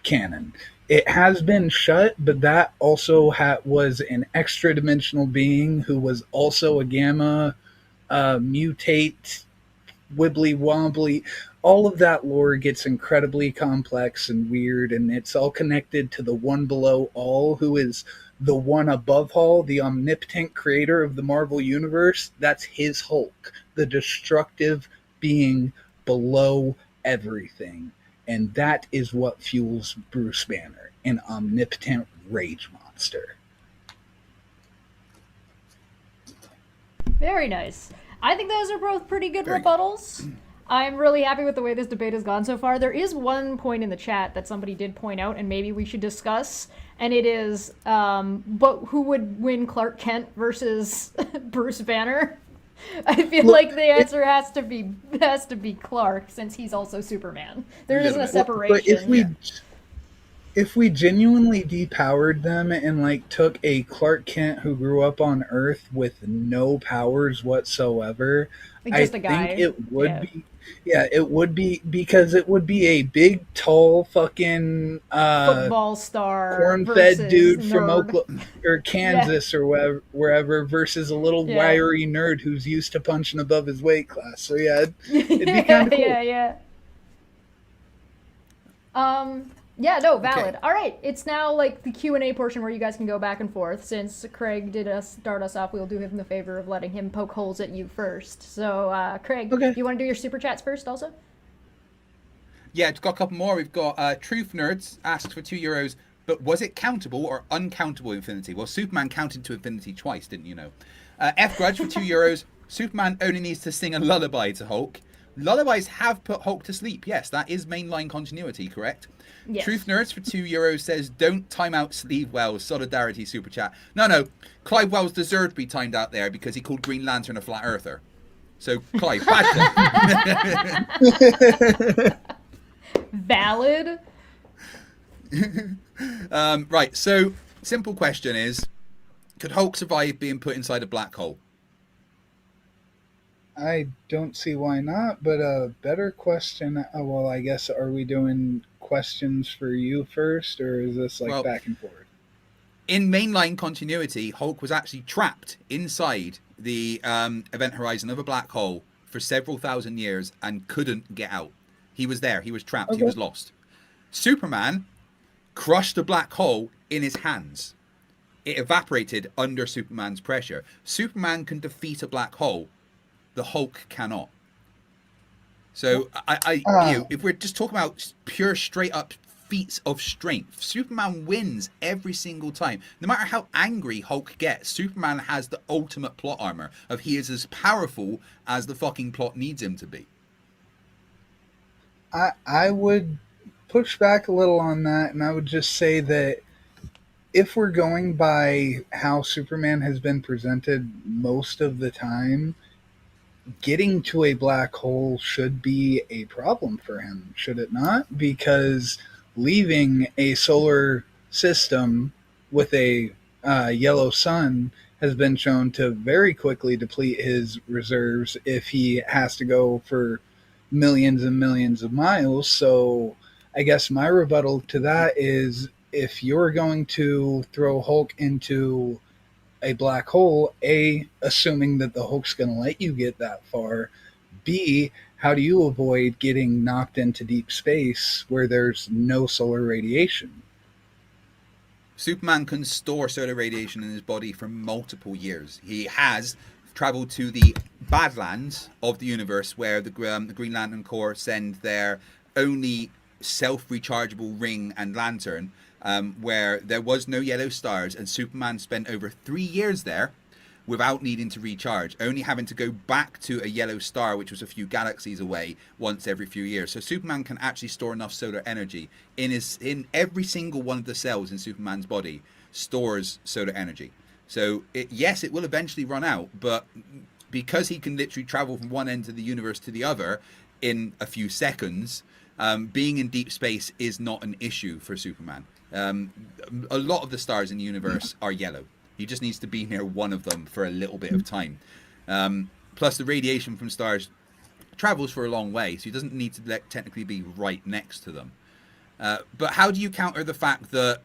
canon. It has been shut, but that also was an extra dimensional being who was also a gamma mutate, wibbly wobbly. All of that lore gets incredibly complex and weird, and it's all connected to the one below all, who is the one above all, the omnipotent creator of the Marvel Universe. That's his Hulk, the destructive being below everything. And that is what fuels Bruce Banner, an omnipotent rage monster. Very nice. I think those are both pretty good Very rebuttals. I'm really happy with the way this debate has gone so far. There is one point in the chat that somebody did point out, and maybe we should discuss, and it is, but who would win, Clark Kent versus Bruce Banner? I feel like the answer has to be Clark, since he's also Superman. There isn't a separation. But if we genuinely depowered them and like took a Clark Kent who grew up on Earth with no powers whatsoever, like just a guy. think it would be. Yeah, it would be, because it would be a big, tall, fucking football star, corn-fed dude nerd. from Oklahoma or Kansas or wherever versus a little wiry nerd who's used to punching above his weight class. So yeah, it'd be kind of cool. Yeah. Yeah, no, valid. Okay. All right, it's now like the Q&A portion where you guys can go back and forth. Since Craig did start us off, we'll do him the favor of letting him poke holes at you first. So, Craig, Okay. you want to do your super chats first also? Yeah, it's got a couple more. We've got Truth Nerds asks for €2, but was it countable or uncountable infinity? Well, Superman counted to infinity twice, didn't you know? F Grudge for €2. Superman only needs to sing a lullaby to Hulk. Lullabies have put Hulk to sleep. Yes, that is mainline continuity, correct? Yes. Truth Nerds for €2 says, don't time out Steve Wells. Solidarity super chat. No. Clive Wells deserved to be timed out there because he called Green Lantern a flat earther. So, Clive, bad. Valid. Right, so simple question is, could Hulk survive being put inside a black hole? I don't see why not, but a better question. Well, I guess, are we doing questions for you first, or is this like back and forth? In mainline continuity, Hulk was actually trapped inside the event horizon of a black hole for several thousand years and couldn't get out. He was there. He was trapped. Okay. He was lost. Superman crushed the black hole in his hands. It evaporated under Superman's pressure. Superman can defeat a black hole. The Hulk cannot. So, if we're just talking about pure straight up feats of strength, Superman wins every single time. No matter how angry Hulk gets, Superman has the ultimate plot armor of he is as powerful as the fucking plot needs him to be. I would push back a little on that, and I would just say that if we're going by how Superman has been presented most of the time, getting to a black hole should be a problem for him, should it not? Because leaving a solar system with a yellow sun has been shown to very quickly deplete his reserves if he has to go for millions and millions of miles. So I guess my rebuttal to that is, if you're going to throw Hulk into a black hole, A, assuming that the Hulk's going to let you get that far, B, how do you avoid getting knocked into deep space where there's no solar radiation? Superman can store solar radiation in his body for multiple years. He has traveled to the Badlands of the universe, where the Green Lantern Corps send their only self-rechargeable ring and lantern, where there was no yellow stars, and Superman spent over 3 years there without needing to recharge, only having to go back to a yellow star, which was a few galaxies away, once every few years. So Superman can actually store enough solar energy in every single one of the cells in Superman's body stores solar energy. So yes, it will eventually run out, but because he can literally travel from one end of the universe to the other in a few seconds. Being in deep space is not an issue for Superman. A lot of the stars in the universe are yellow. He just needs to be near one of them for a little bit of time. Plus, the radiation from stars travels for a long way, so he doesn't need to technically be right next to them. But how do you counter the fact that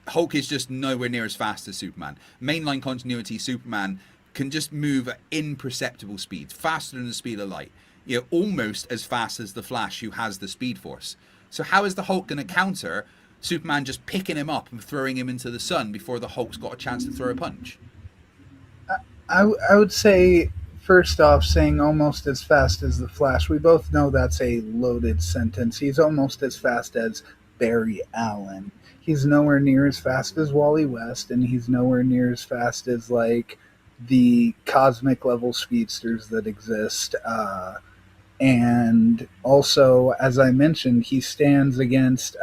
Hulk is just nowhere near as fast as Superman? Mainline continuity, Superman can just move at imperceptible speeds, faster than the speed of light. Almost as fast as the Flash, who has the Speed Force. So how is the Hulk going to counter Superman just picking him up and throwing him into the sun before the Hulk's got a chance to throw a punch? I would say, first off, saying almost as fast as the Flash, we both know that's a loaded sentence. He's almost as fast as Barry Allen. He's nowhere near as fast as Wally West, and he's nowhere near as fast as, like, the cosmic level speedsters that exist. And also, as I mentioned, he stands against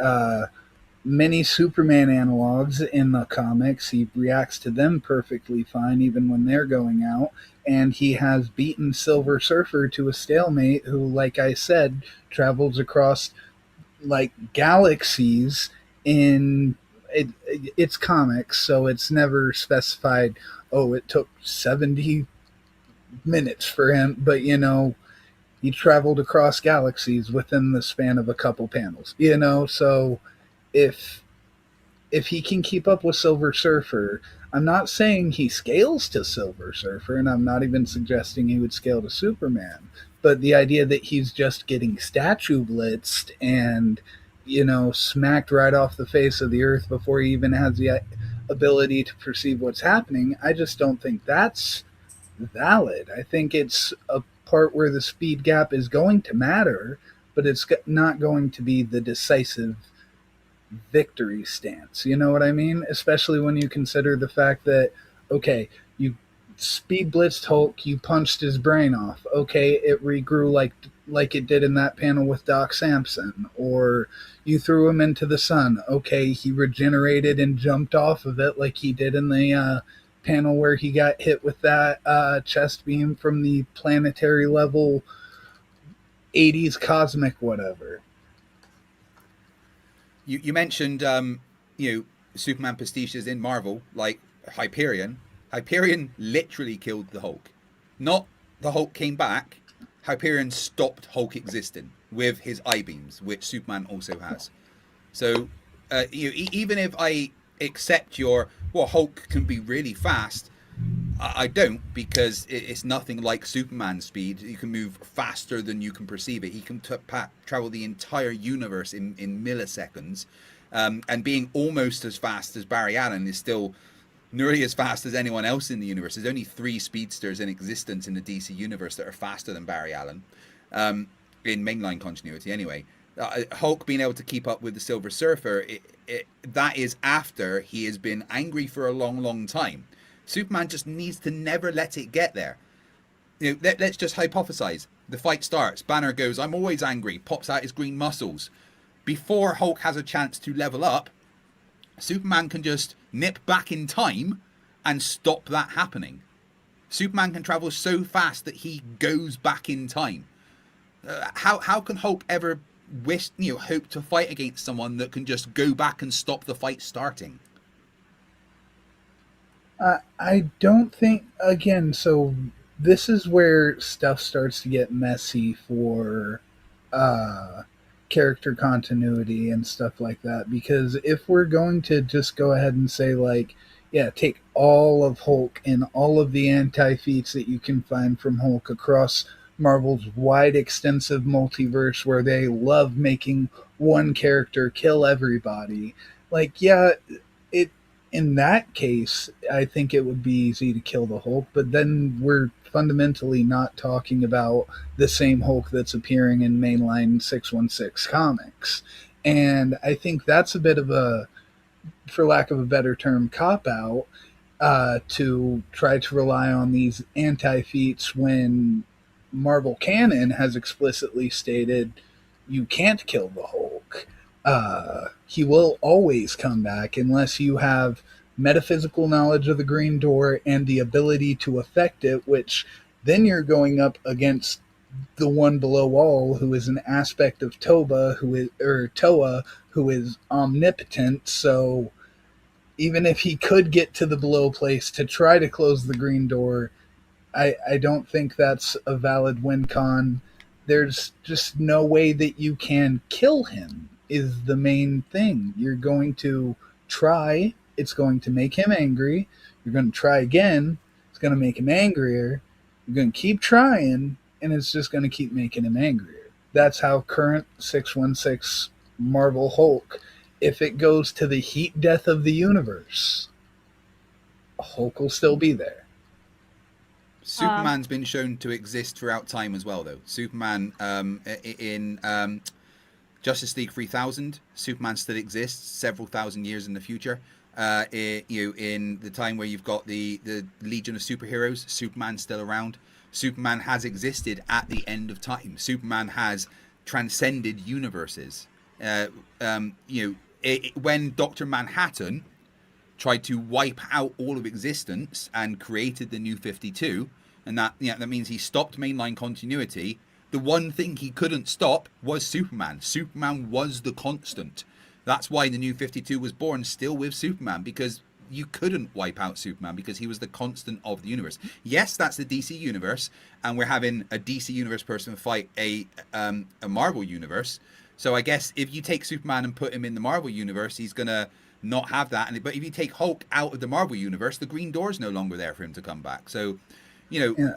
many Superman analogs in the comics. He reacts to them perfectly fine, even when they're going out. And he has beaten Silver Surfer to a stalemate, who, like I said, travels across like galaxies in it's comics, so it's never specified, oh, it took 70 minutes for him, but he traveled across galaxies within the span of a couple panels, so if he can keep up with Silver Surfer, I'm not saying he scales to Silver Surfer, and I'm not even suggesting he would scale to Superman, but the idea that he's just getting statue blitzed and smacked right off the face of the earth before he even has the ability to perceive what's happening, I just don't think that's valid. I think it's a part where the speed gap is going to matter, but it's not going to be the decisive victory stance. You know what I mean? Especially when you consider the fact that, okay, you speed blitzed Hulk, you punched his brain off. Okay, it regrew like it did in that panel with Doc Samson. Or you threw him into the sun. Okay, he regenerated and jumped off of it like he did in the panel where he got hit with that chest beam from the planetary level 80s cosmic whatever. You mentioned Superman pastiches in Marvel, like Hyperion. Hyperion literally killed the Hulk. Not the Hulk came back. Hyperion stopped Hulk existing with his eye beams, which Superman also has. So even if I accept Hulk can be really fast, I don't, because it's nothing like Superman's speed. You can move faster than you can perceive it. He can travel the entire universe in milliseconds, and being almost as fast as Barry Allen is still nearly as fast as anyone else in the universe. There's only 3 speedsters in existence in the DC universe that are faster than Barry Allen, in mainline continuity anyway. Hulk being able to keep up with the Silver Surfer, that is after he has been angry for a long, long time. Superman just needs to never let it get there. Let's just hypothesize. The fight starts. Banner goes, "I'm always angry," pops out his green muscles. Before Hulk has a chance to level up, Superman can just nip back in time and stop that happening. Superman can travel so fast that he goes back in time. How can Hulk ever hope to fight against someone that can just go back and stop the fight starting? I don't think, again, so this is where stuff starts to get messy for character continuity and stuff like that, because if we're going to just go ahead and say, like, yeah, take all of Hulk and all of the anti-feats that you can find from Hulk across Marvel's wide, extensive multiverse where they love making one character kill everybody, like, yeah, in that case, I think it would be easy to kill the Hulk, but then we're fundamentally not talking about the same Hulk that's appearing in mainline 616 comics. And I think that's a bit of a, for lack of a better term, cop-out to try to rely on these anti-feats when Marvel canon has explicitly stated you can't kill the Hulk. He will always come back unless you have metaphysical knowledge of the Green Door and the ability to affect it, which then you're going up against the one below all, who is an aspect of Toa, who is omnipotent. So even if he could get to the below place to try to close the Green Door, I don't think that's a valid win con. There's just no way that you can kill him, is the main thing. You're going to try, it's going to make him angry. You're going to try again, it's going to make him angrier. You're going to keep trying, and it's just going to keep making him angrier. That's how current 616 Marvel Hulk, if it goes to the heat death of the universe, Hulk will still be there. Superman's been shown to exist throughout time as well, though. Superman in Justice League 3000, Superman still exists several thousand years in the future. In the time where you've got the Legion of Superheroes, Superman's still around. Superman has existed at the end of time. Superman has transcended universes. When Dr. Manhattan tried to wipe out all of existence and created the New 52, and that means he stopped mainline continuity. The one thing he couldn't stop was Superman. Superman was the constant. That's why the New 52 was born, still with Superman, because you couldn't wipe out Superman because he was the constant of the universe. Yes, that's the DC universe, and we're having a DC universe person fight a Marvel universe. So I guess if you take Superman and put him in the Marvel universe, he's gonna not have that. But if you take Hulk out of the Marvel universe, the Green Door's no longer there for him to come back. So, you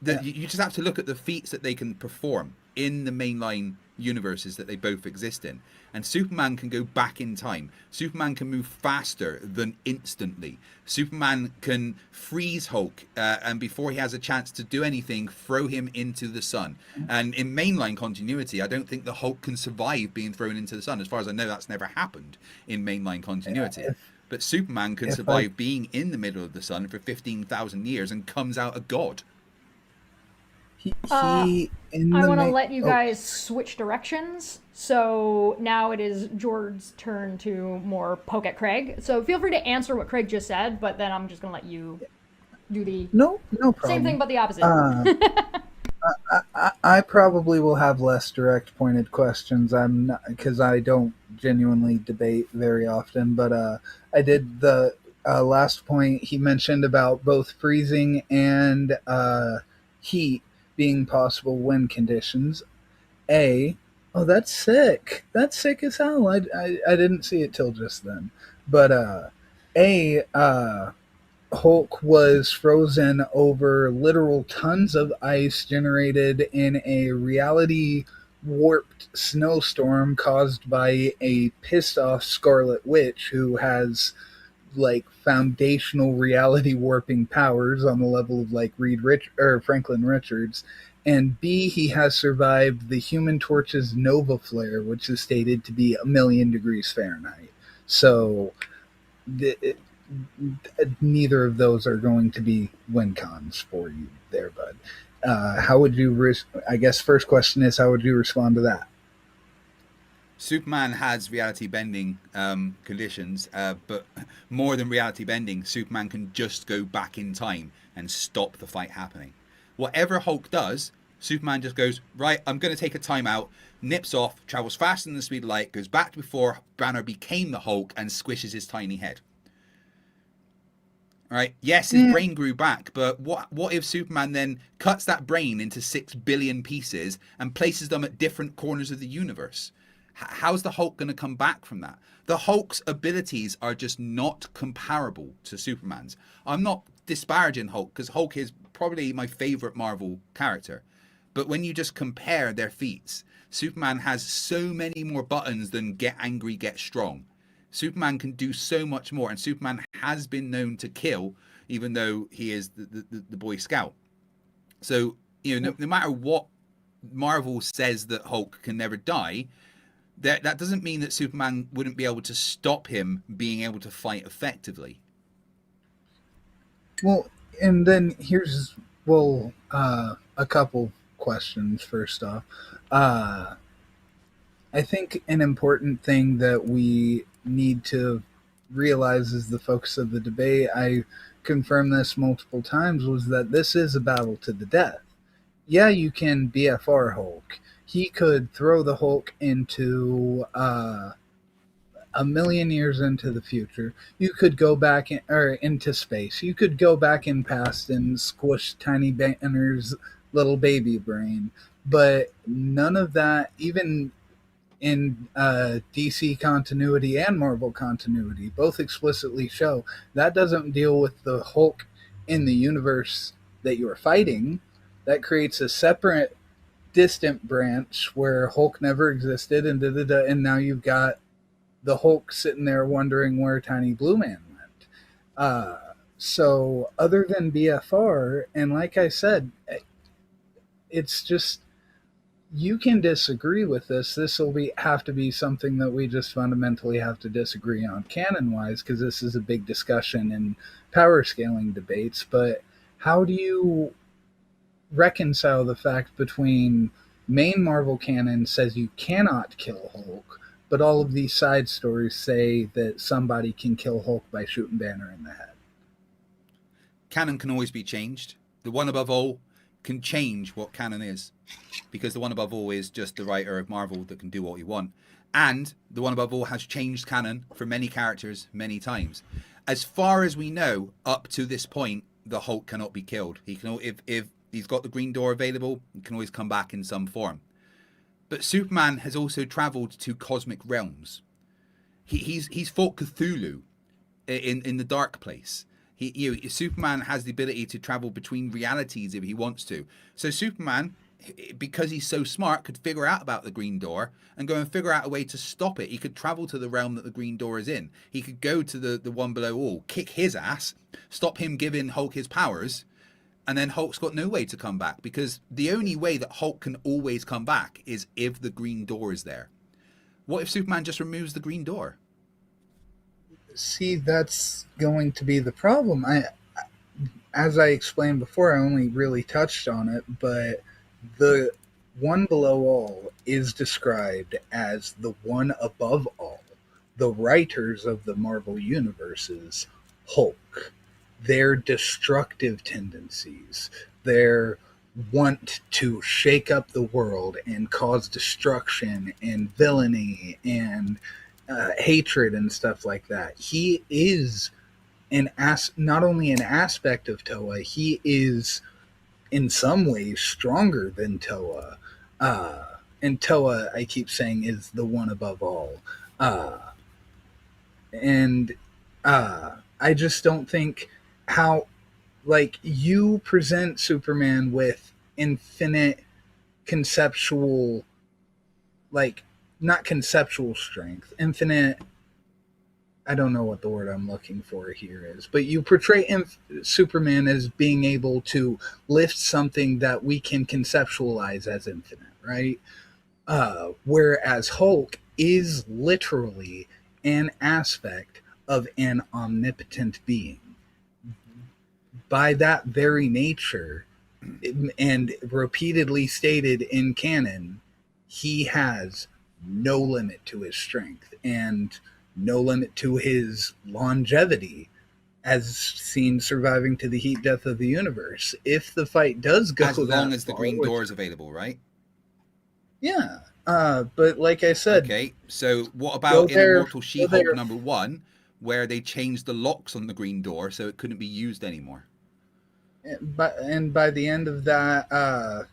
just have to look at the feats that they can perform in the mainline universes that they both exist in. And Superman can go back in time. Superman can move faster than instantly. Superman can freeze Hulk, and before he has a chance to do anything, throw him into the sun. And in mainline continuity, I don't think the Hulk can survive being thrown into the sun. As far as I know, that's never happened in mainline continuity. But Superman can survive being in the middle of the sun for 15,000 years and comes out a god. I want to let you guys switch directions. So now it is George's turn to more poke at Craig. So feel free to answer what Craig just said, but then I'm just going to let you do the no problem. Same thing, but the opposite. I probably will have less direct pointed questions. I'm not, because I don't genuinely debate very often, but I did the last point he mentioned about both freezing and heat being possible wind conditions. Oh, that's sick. That's sick as hell. I didn't see it till just then. But Hulk was frozen over literal tons of ice generated in a reality warped snowstorm caused by a pissed off Scarlet Witch who has like foundational reality warping powers on the level of like Franklin Richards. And B, he has survived the Human Torch's Nova Flare, which is stated to be 1,000,000 degrees Fahrenheit. So neither of those are going to be win cons for you there, bud. How would you? I guess first question is, how would you respond to that? Superman has reality bending conditions, but more than reality bending, Superman can just go back in time and stop the fight happening. Whatever Hulk does, Superman just goes, right, I'm going to take a time out, nips off, travels faster than the speed of light, goes back to before Banner became the Hulk and squishes his tiny head. Right? Yes, his brain grew back, but what if Superman then cuts that brain into 6 billion pieces and places them at different corners of the universe? How's the Hulk going to come back from that? The Hulk's abilities are just not comparable to Superman's. I'm not disparaging Hulk, because Hulk is probably my favorite Marvel character. But when you just compare their feats, Superman has so many more buttons than get angry, get strong. Superman can do so much more, and Superman has been known to kill, even though he is the Boy Scout. So, no matter what Marvel says that Hulk can never die, that doesn't mean that Superman wouldn't be able to stop him being able to fight effectively. Well, and then here's a couple questions. First off, I think an important thing that we need to realize is the focus of the debate. I confirmed this multiple times, was that this is a battle to the death. Yeah, you can BFR Hulk. He could throw the Hulk into a million years into the future. You could go back or into space. You could go back in past and squish Tiny Banner's little baby brain. But none of that, even in DC continuity and Marvel continuity, both explicitly show that doesn't deal with the Hulk in the universe that you're fighting. That creates a separate, distant branch where Hulk never existed, and and now you've got the Hulk sitting there wondering where Tiny Blue Man went. So, other than BFR, and like I said, it's just, you can disagree with this. This will have to be something that we just fundamentally have to disagree on canon wise, because this is a big discussion in power scaling debates. But how do you reconcile the fact between main Marvel canon says you cannot kill Hulk, but all of these side stories say that somebody can kill Hulk by shooting Banner in the head? Canon can always be changed. The One Above All can change what canon is, because the One Above All is just the writer of Marvel that can do what he wants. And the One Above All has changed canon for many characters many times. As far as we know, up to this point, the Hulk cannot be killed. He can, if he's got the Green Door available, he can always come back in some form. But Superman has also traveled to cosmic realms. He's fought Cthulhu in the Dark Place. Superman has the ability to travel between realities if he wants to. So Superman, because he's so smart, could figure out about the Green Door and go and figure out a way to stop it. He could travel to the realm that the Green Door is in. He could go to the one below all, kick his ass, stop him giving Hulk his powers, and then Hulk's got no way to come back, because the only way that Hulk can always come back is if the Green Door is there. What if Superman just removes the Green Door? See, that's going to be the problem. As I explained before, I only really touched on it, but the one below all is described as the one above all. The writers of the Marvel universes, Hulk, their destructive tendencies, their want to shake up the world and cause destruction and villainy and hatred and stuff like that. He is not only an aspect of Toa, he is in some ways stronger than Toa. And Toa, I keep saying, is the one above all. And I just don't think how, like, you present Superman with infinite conceptual, like, not conceptual strength, infinite, I don't know what the word I'm looking for here is, but you portray Superman as being able to lift something that we can conceptualize as infinite, right? Whereas Hulk is literally an aspect of an omnipotent being. By that very nature, and repeatedly stated in canon, he has no limit to his strength and no limit to his longevity, as seen surviving to the heat death of the universe. If the fight does go as long as the Green Door is available, right? Yeah. But like I said... Okay, so what about in Immortal She-Hulk #1, where they changed the locks on the Green Door so it couldn't be used anymore? And by the end of that,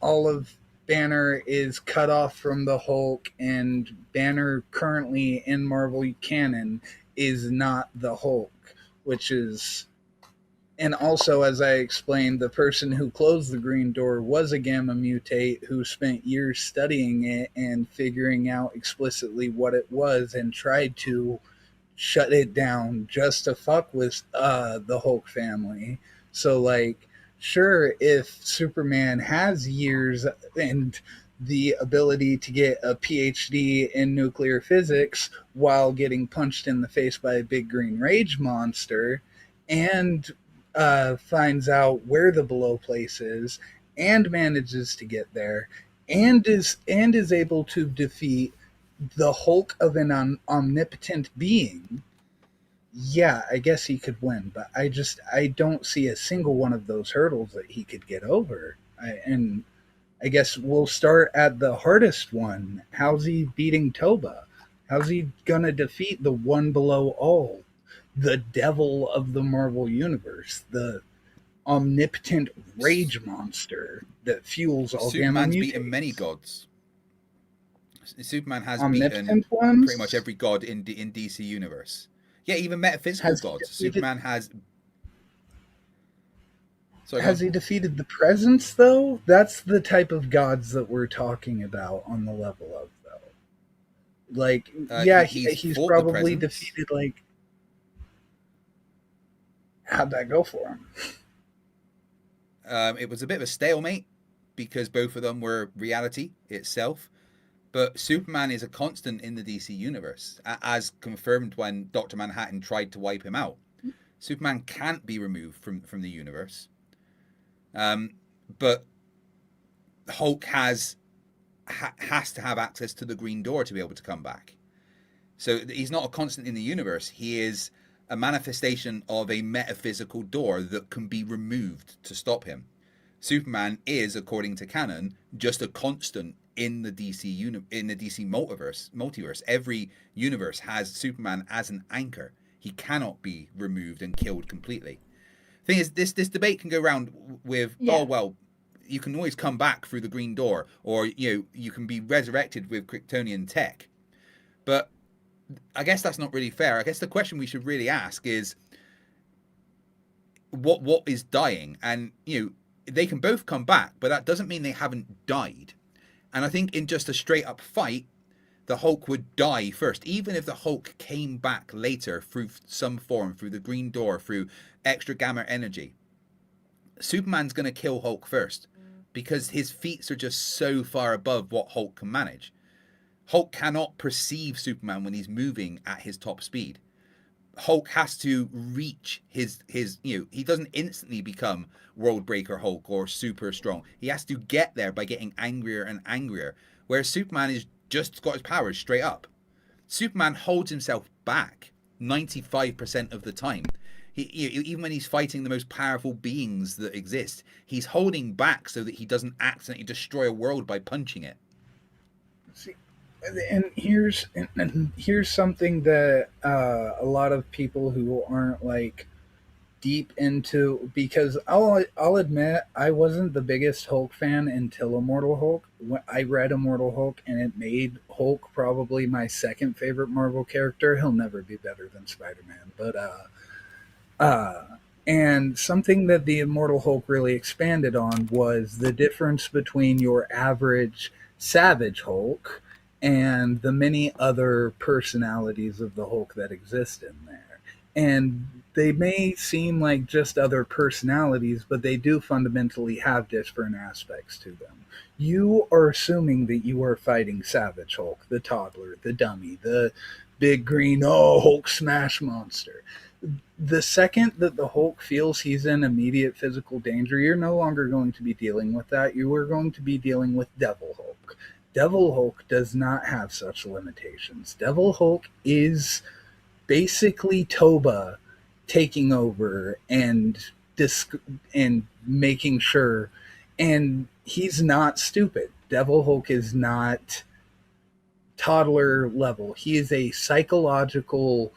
all of Banner is cut off from the Hulk, and Banner currently in Marvel canon is not the Hulk, which is... And also, as I explained, the person who closed the Green Door was a Gamma Mutate who spent years studying it and figuring out explicitly what it was and tried to shut it down just to fuck with the Hulk family. So, like, sure, if Superman has years and the ability to get a PhD in nuclear physics while getting punched in the face by a big green rage monster, and finds out where the below place is, and manages to get there, and is able to defeat the Hulk of an omnipotent being, yeah, I guess he could win, but I don't see a single one of those hurdles that he could get over. And I guess we'll start at the hardest one. How's he beating Toba? How's he gonna defeat the one below all, the devil of the Marvel universe, the omnipotent rage monster that fuels all gamma Superman's mutates? beaten many gods. Superman has beaten Omnipotent ones? pretty much every god in DC universe. Yeah, even metaphysical Has he gods. defeated- Superman has. Sorry, Has he defeated the presence, though? That's the type of gods that we're talking about on the level of, though. Like, yeah, he's fought the probably presence. defeated, like. How'd that go for him? It was a bit of a stalemate because both of them were reality itself. But Superman is a constant in the DC universe, as confirmed when Dr. Manhattan tried to wipe him out. Superman can't be removed from the universe. But Hulk has to have access to the Green Door to be able to come back. So he's not a constant in the universe. He is a manifestation of a metaphysical door that can be removed to stop him. Superman is, according to canon, just a constant in the DC multiverse. Every universe has Superman as an anchor. He cannot be removed and killed completely. Thing is, this debate can go around with, oh well, you can always come back through the Green Door, or you can be resurrected with Kryptonian tech. But I guess that's not really fair. I guess the question we should really ask is, what is dying? And they can both come back, but that doesn't mean they haven't died. And I think in just a straight up fight, the Hulk would die first. Even if the Hulk came back later through some form, through the Green Door, through extra gamma energy, Superman's going to kill Hulk first because his feats are just so far above what Hulk can manage. Hulk cannot perceive Superman when he's moving at his top speed. Hulk has to reach his he doesn't instantly become World Breaker Hulk or super strong. He has to get there by getting angrier and angrier, whereas Superman is just got his powers straight up. Superman holds himself back 95% of the time. Even when he's fighting the most powerful beings that exist, he's holding back so that he doesn't accidentally destroy a world by punching it. See, and here's something that a lot of people who aren't like deep into, because I'll admit I wasn't the biggest Hulk fan until Immortal Hulk. I read Immortal Hulk and it made Hulk probably my second favorite Marvel character. He'll never be better than Spider-Man, but and something that the Immortal Hulk really expanded on was the difference between your average Savage Hulk and the many other personalities of the Hulk that exist in there. And they may seem like just other personalities, but they do fundamentally have different aspects to them. You are assuming that you are fighting Savage Hulk, the toddler, the dummy, the big green, Hulk smash monster. The second that the Hulk feels he's in immediate physical danger, you're no longer going to be dealing with that. You are going to be dealing with Devil Hulk. Devil Hulk does not have such limitations. Devil Hulk is basically Toba taking over and making sure, and he's not stupid. Devil Hulk is not toddler level. He is a psychological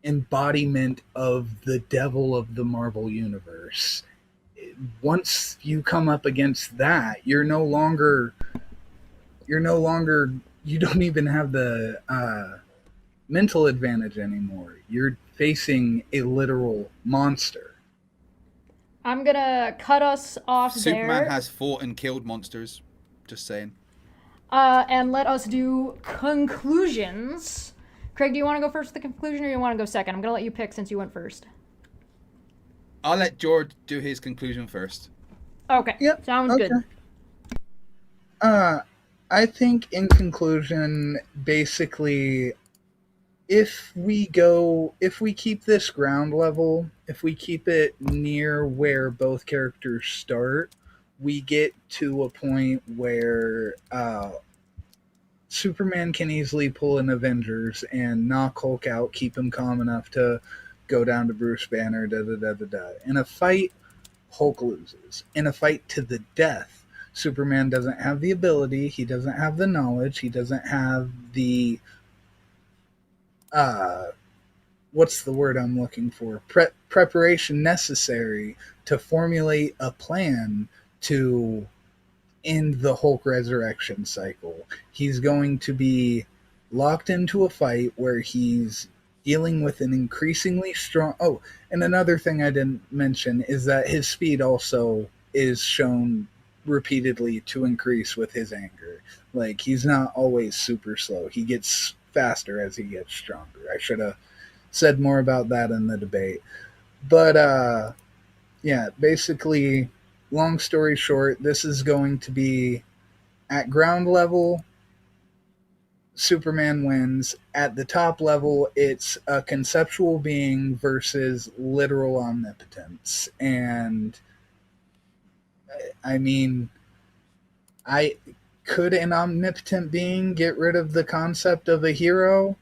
embodiment of the devil of the Marvel universe. Once you come up against that, you don't even have the mental advantage anymore. You're facing a literal monster. I'm gonna cut us off Superman there. has fought and killed monsters. Just saying. And let us do conclusions. Craig, do you want to go first with the conclusion, or do you want to go second? I'm gonna let you pick since you went first. I'll let George do his conclusion first. Okay. Yep. Sounds good. I think in conclusion, basically, if we keep this ground level, if we keep it near where both characters start, we get to a point where Superman can easily pull an Avengers and knock Hulk out, keep him calm enough to go down to Bruce Banner, da da da da da. In a fight, Hulk loses. In a fight to the death, Superman doesn't have the ability, he doesn't have the knowledge, he doesn't have the what's the word I'm looking for? Preparation necessary to formulate a plan to end the Hulk resurrection cycle. He's going to be locked into a fight where he's dealing with an increasingly strong. Oh, and another thing I didn't mention is that his speed also is shown repeatedly to increase with his anger. Like, he's not always super slow. He gets faster as he gets stronger. I should have said more about that in the debate. But, yeah, basically, long story short, this is going to be at ground level, Superman wins. At the top level, it's a conceptual being versus literal omnipotence. And I mean, could an omnipotent being get rid of the concept of a hero?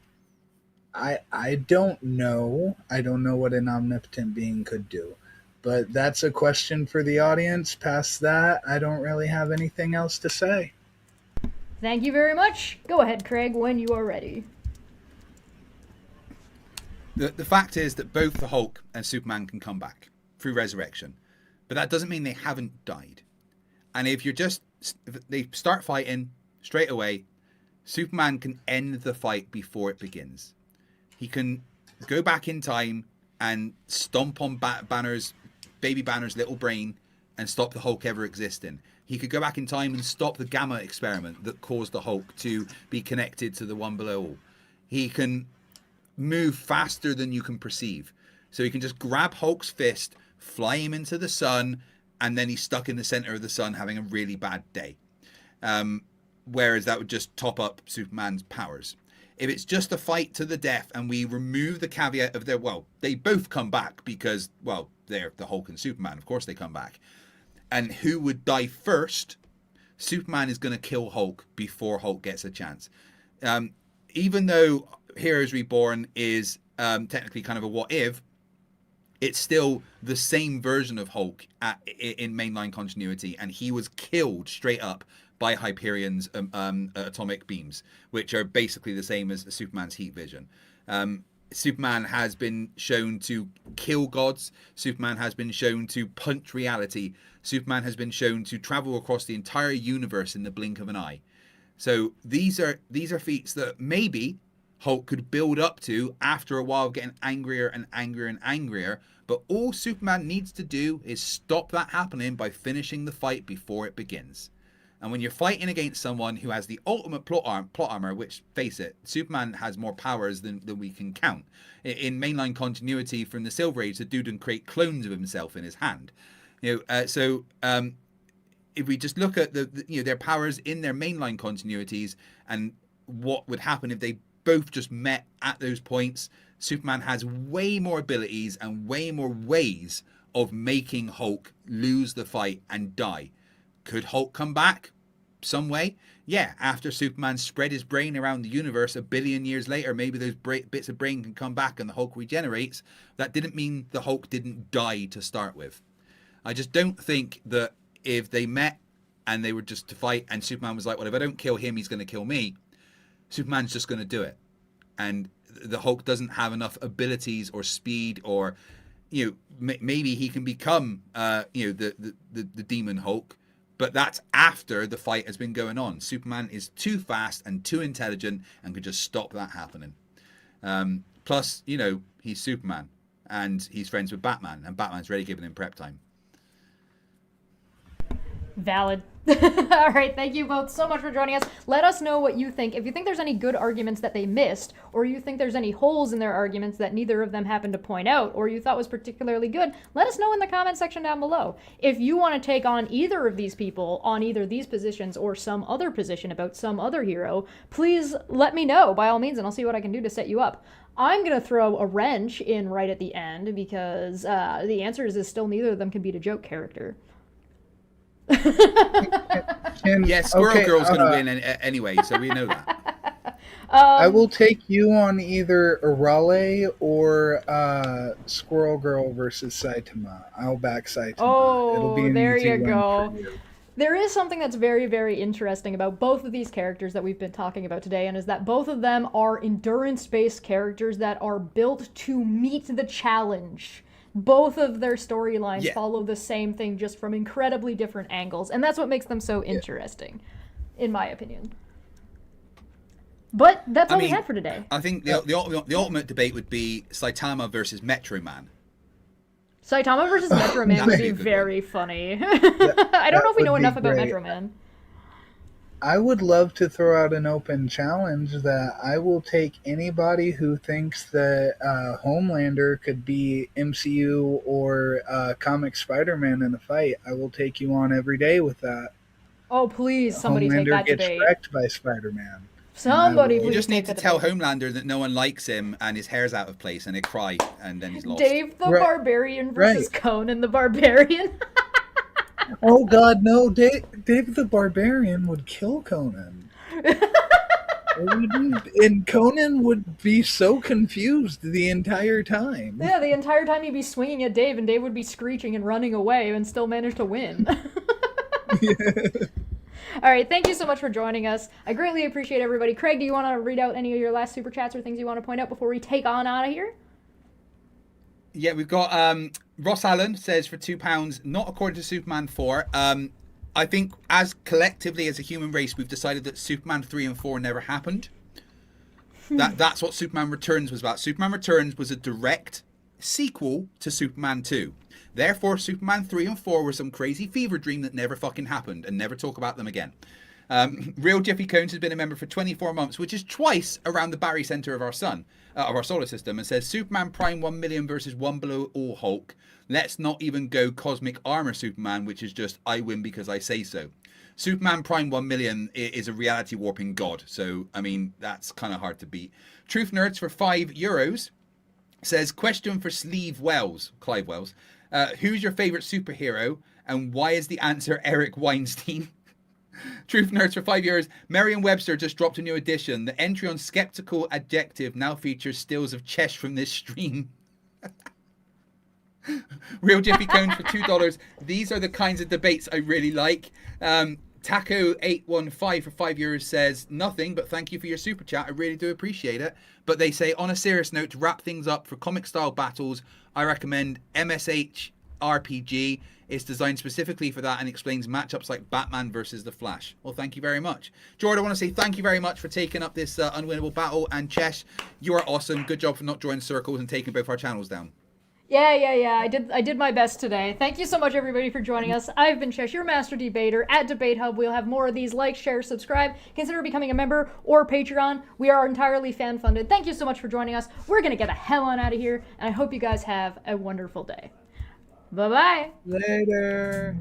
I don't know. I don't know what an omnipotent being could do. But that's a question for the audience. Past that, I don't really have anything else to say. Thank you very much. Go ahead, Craig, when you are ready. The fact is that both the Hulk and Superman can come back through resurrection, but that doesn't mean they haven't died. And if they start fighting straight away, Superman can end the fight before it begins. He can go back in time and stomp on baby Banner's little brain and stop the Hulk ever existing. He could go back in time and stop the Gamma experiment that caused the Hulk to be connected to the One Below All. He can move faster than you can perceive. So he can just grab Hulk's fist, fly him into the sun, and then he's stuck in the center of the sun having a really bad day. Whereas that would just top up Superman's powers. If it's just a fight to the death and we remove the caveat of they both come back because, they're the Hulk and Superman. Of course they come back. And who would die first? Superman is going to kill Hulk before Hulk gets a chance. Even though Heroes Reborn is technically kind of a what if, it's still the same version of Hulk in mainline continuity, and he was killed straight up by Hyperion's atomic beams, which are basically the same as Superman's heat vision. Superman has been shown to kill gods. Superman has been shown to punch reality. Superman has been shown to travel across the entire universe in the blink of an eye. So these are feats that maybe Hulk could build up to after a while, getting angrier and angrier and angrier. But all Superman needs to do is stop that happening by finishing the fight before it begins. And when you're fighting against someone who has the ultimate plot armor, which, face it, Superman has more powers than we can count. In mainline continuity from the Silver Age, the dude can create clones of himself in his hand. If we just look at their powers in their mainline continuities and what would happen if they both just met at those points, Superman has way more abilities and way more ways of making Hulk lose the fight and die. Could Hulk come back some way? Yeah, after Superman spread his brain around the universe 1 billion years later, maybe those bits of brain can come back and the Hulk regenerates. That didn't mean the Hulk didn't die to start with. I just don't think that if they met and they were just to fight and Superman was like, well, if I don't kill him, he's going to kill me, Superman's just going to do it. And the Hulk doesn't have enough abilities or speed or, maybe he can become, the Demon Hulk. But that's after the fight has been going on. Superman is too fast and too intelligent and could just stop that happening. Plus, he's Superman and he's friends with Batman, and Batman's already given him prep time. Valid. All right, thank you both so much for joining us. Let us know what you think. If you think there's any good arguments that they missed, or you think there's any holes in their arguments that neither of them happened to point out, or you thought was particularly good, let us know in the comment section down below. If you want to take on either of these people on either these positions or some other position about some other hero, please let me know by all means, and I'll see what I can do to set you up. I'm going to throw a wrench in right at the end because the answer is still neither of them can beat a joke character. Squirrel Girl's going to win anyway, so we know that. I will take you on either Arale or Squirrel Girl versus Saitama. I'll back Saitama. It'll be Oh, an there easy you win go. for you. There is something that's very, very interesting about both of these characters that we've been talking about today, and is that both of them are endurance-based characters that are built to meet the challenge. Both of their storylines Yeah. follow the same thing, just from incredibly different angles, and that's what makes them so interesting, in my opinion. But that's all we had for today. I think the ultimate debate would be Saitama versus Metro Man. Saitama versus Metro Man That would would be be a good very funny. I don't know if we would know be enough about great. Metro Man. I would love to throw out an open challenge that I will take anybody who thinks that Homelander could be MCU or comic Spider-Man in a fight. I will take you on every day with that. Oh, please, somebody take Homelander that gets debate. wrecked by Spider-Man. Somebody, You please You just take need to that tell debate. Homelander that no one likes him and his hair's out of place and they cry and then he's lost. Dave the Right. Barbarian versus Right. Conan the Barbarian. Oh God, no! Dave the Barbarian would kill Conan. And Conan would be so confused the entire time. Yeah, the entire time he'd be swinging at Dave, and Dave would be screeching and running away and still manage to win. All right, thank you so much for joining us. I greatly appreciate everybody. Craig, do you want to read out any of your last super chats or things you want to point out before we take on out of here? Yeah, we've got Ross Allen says for £2, not according to Superman 4. I think as collectively as a human race, we've decided that Superman 3 and 4 never happened. That's what Superman Returns was about. Superman Returns was a direct sequel to Superman 2. Therefore, Superman 3 and 4 were some crazy fever dream that never fucking happened, and never talk about them again. Real Jeffy Cones has been a member for 24 months, which is twice around the Barry Center of our sun, of our solar system, and says Superman Prime 1 million versus One Below All Hulk. Let's not even go Cosmic Armor Superman, which is just I win because I say so. Superman Prime 1 million is a reality warping god, so I mean that's kind of hard to beat. Truth Nerds for €5 says question for Clive Wells. Who's your favorite superhero and why is the answer Eric Weinstein? Truth Nerds for €5. Merriam-Webster just dropped a new edition. The entry on skeptical adjective now features stills of Chesh from this stream. Real Jiffy Cones for $2. These are the kinds of debates I really like. Taco815 for €5 says nothing, but thank you for your super chat. I really do appreciate it. But they say, on a serious note, to wrap things up for comic style battles, I recommend MSH RPG. It's designed specifically for that and explains matchups like Batman versus the Flash. Well, thank you very much. Jordan, I want to say thank you very much for taking up this unwinnable battle. And Chesh, you are awesome. Good job for not drawing circles and taking both our channels down. Yeah. I did my best today. Thank you so much, everybody, for joining us. I've been Chesh, your master debater at Debate Hub. We'll have more of these. Like, share, subscribe. Consider becoming a member or Patreon. We are entirely fan-funded. Thank you so much for joining us. We're going to get the hell on out of here, and I hope you guys have a wonderful day. Bye-bye. Later.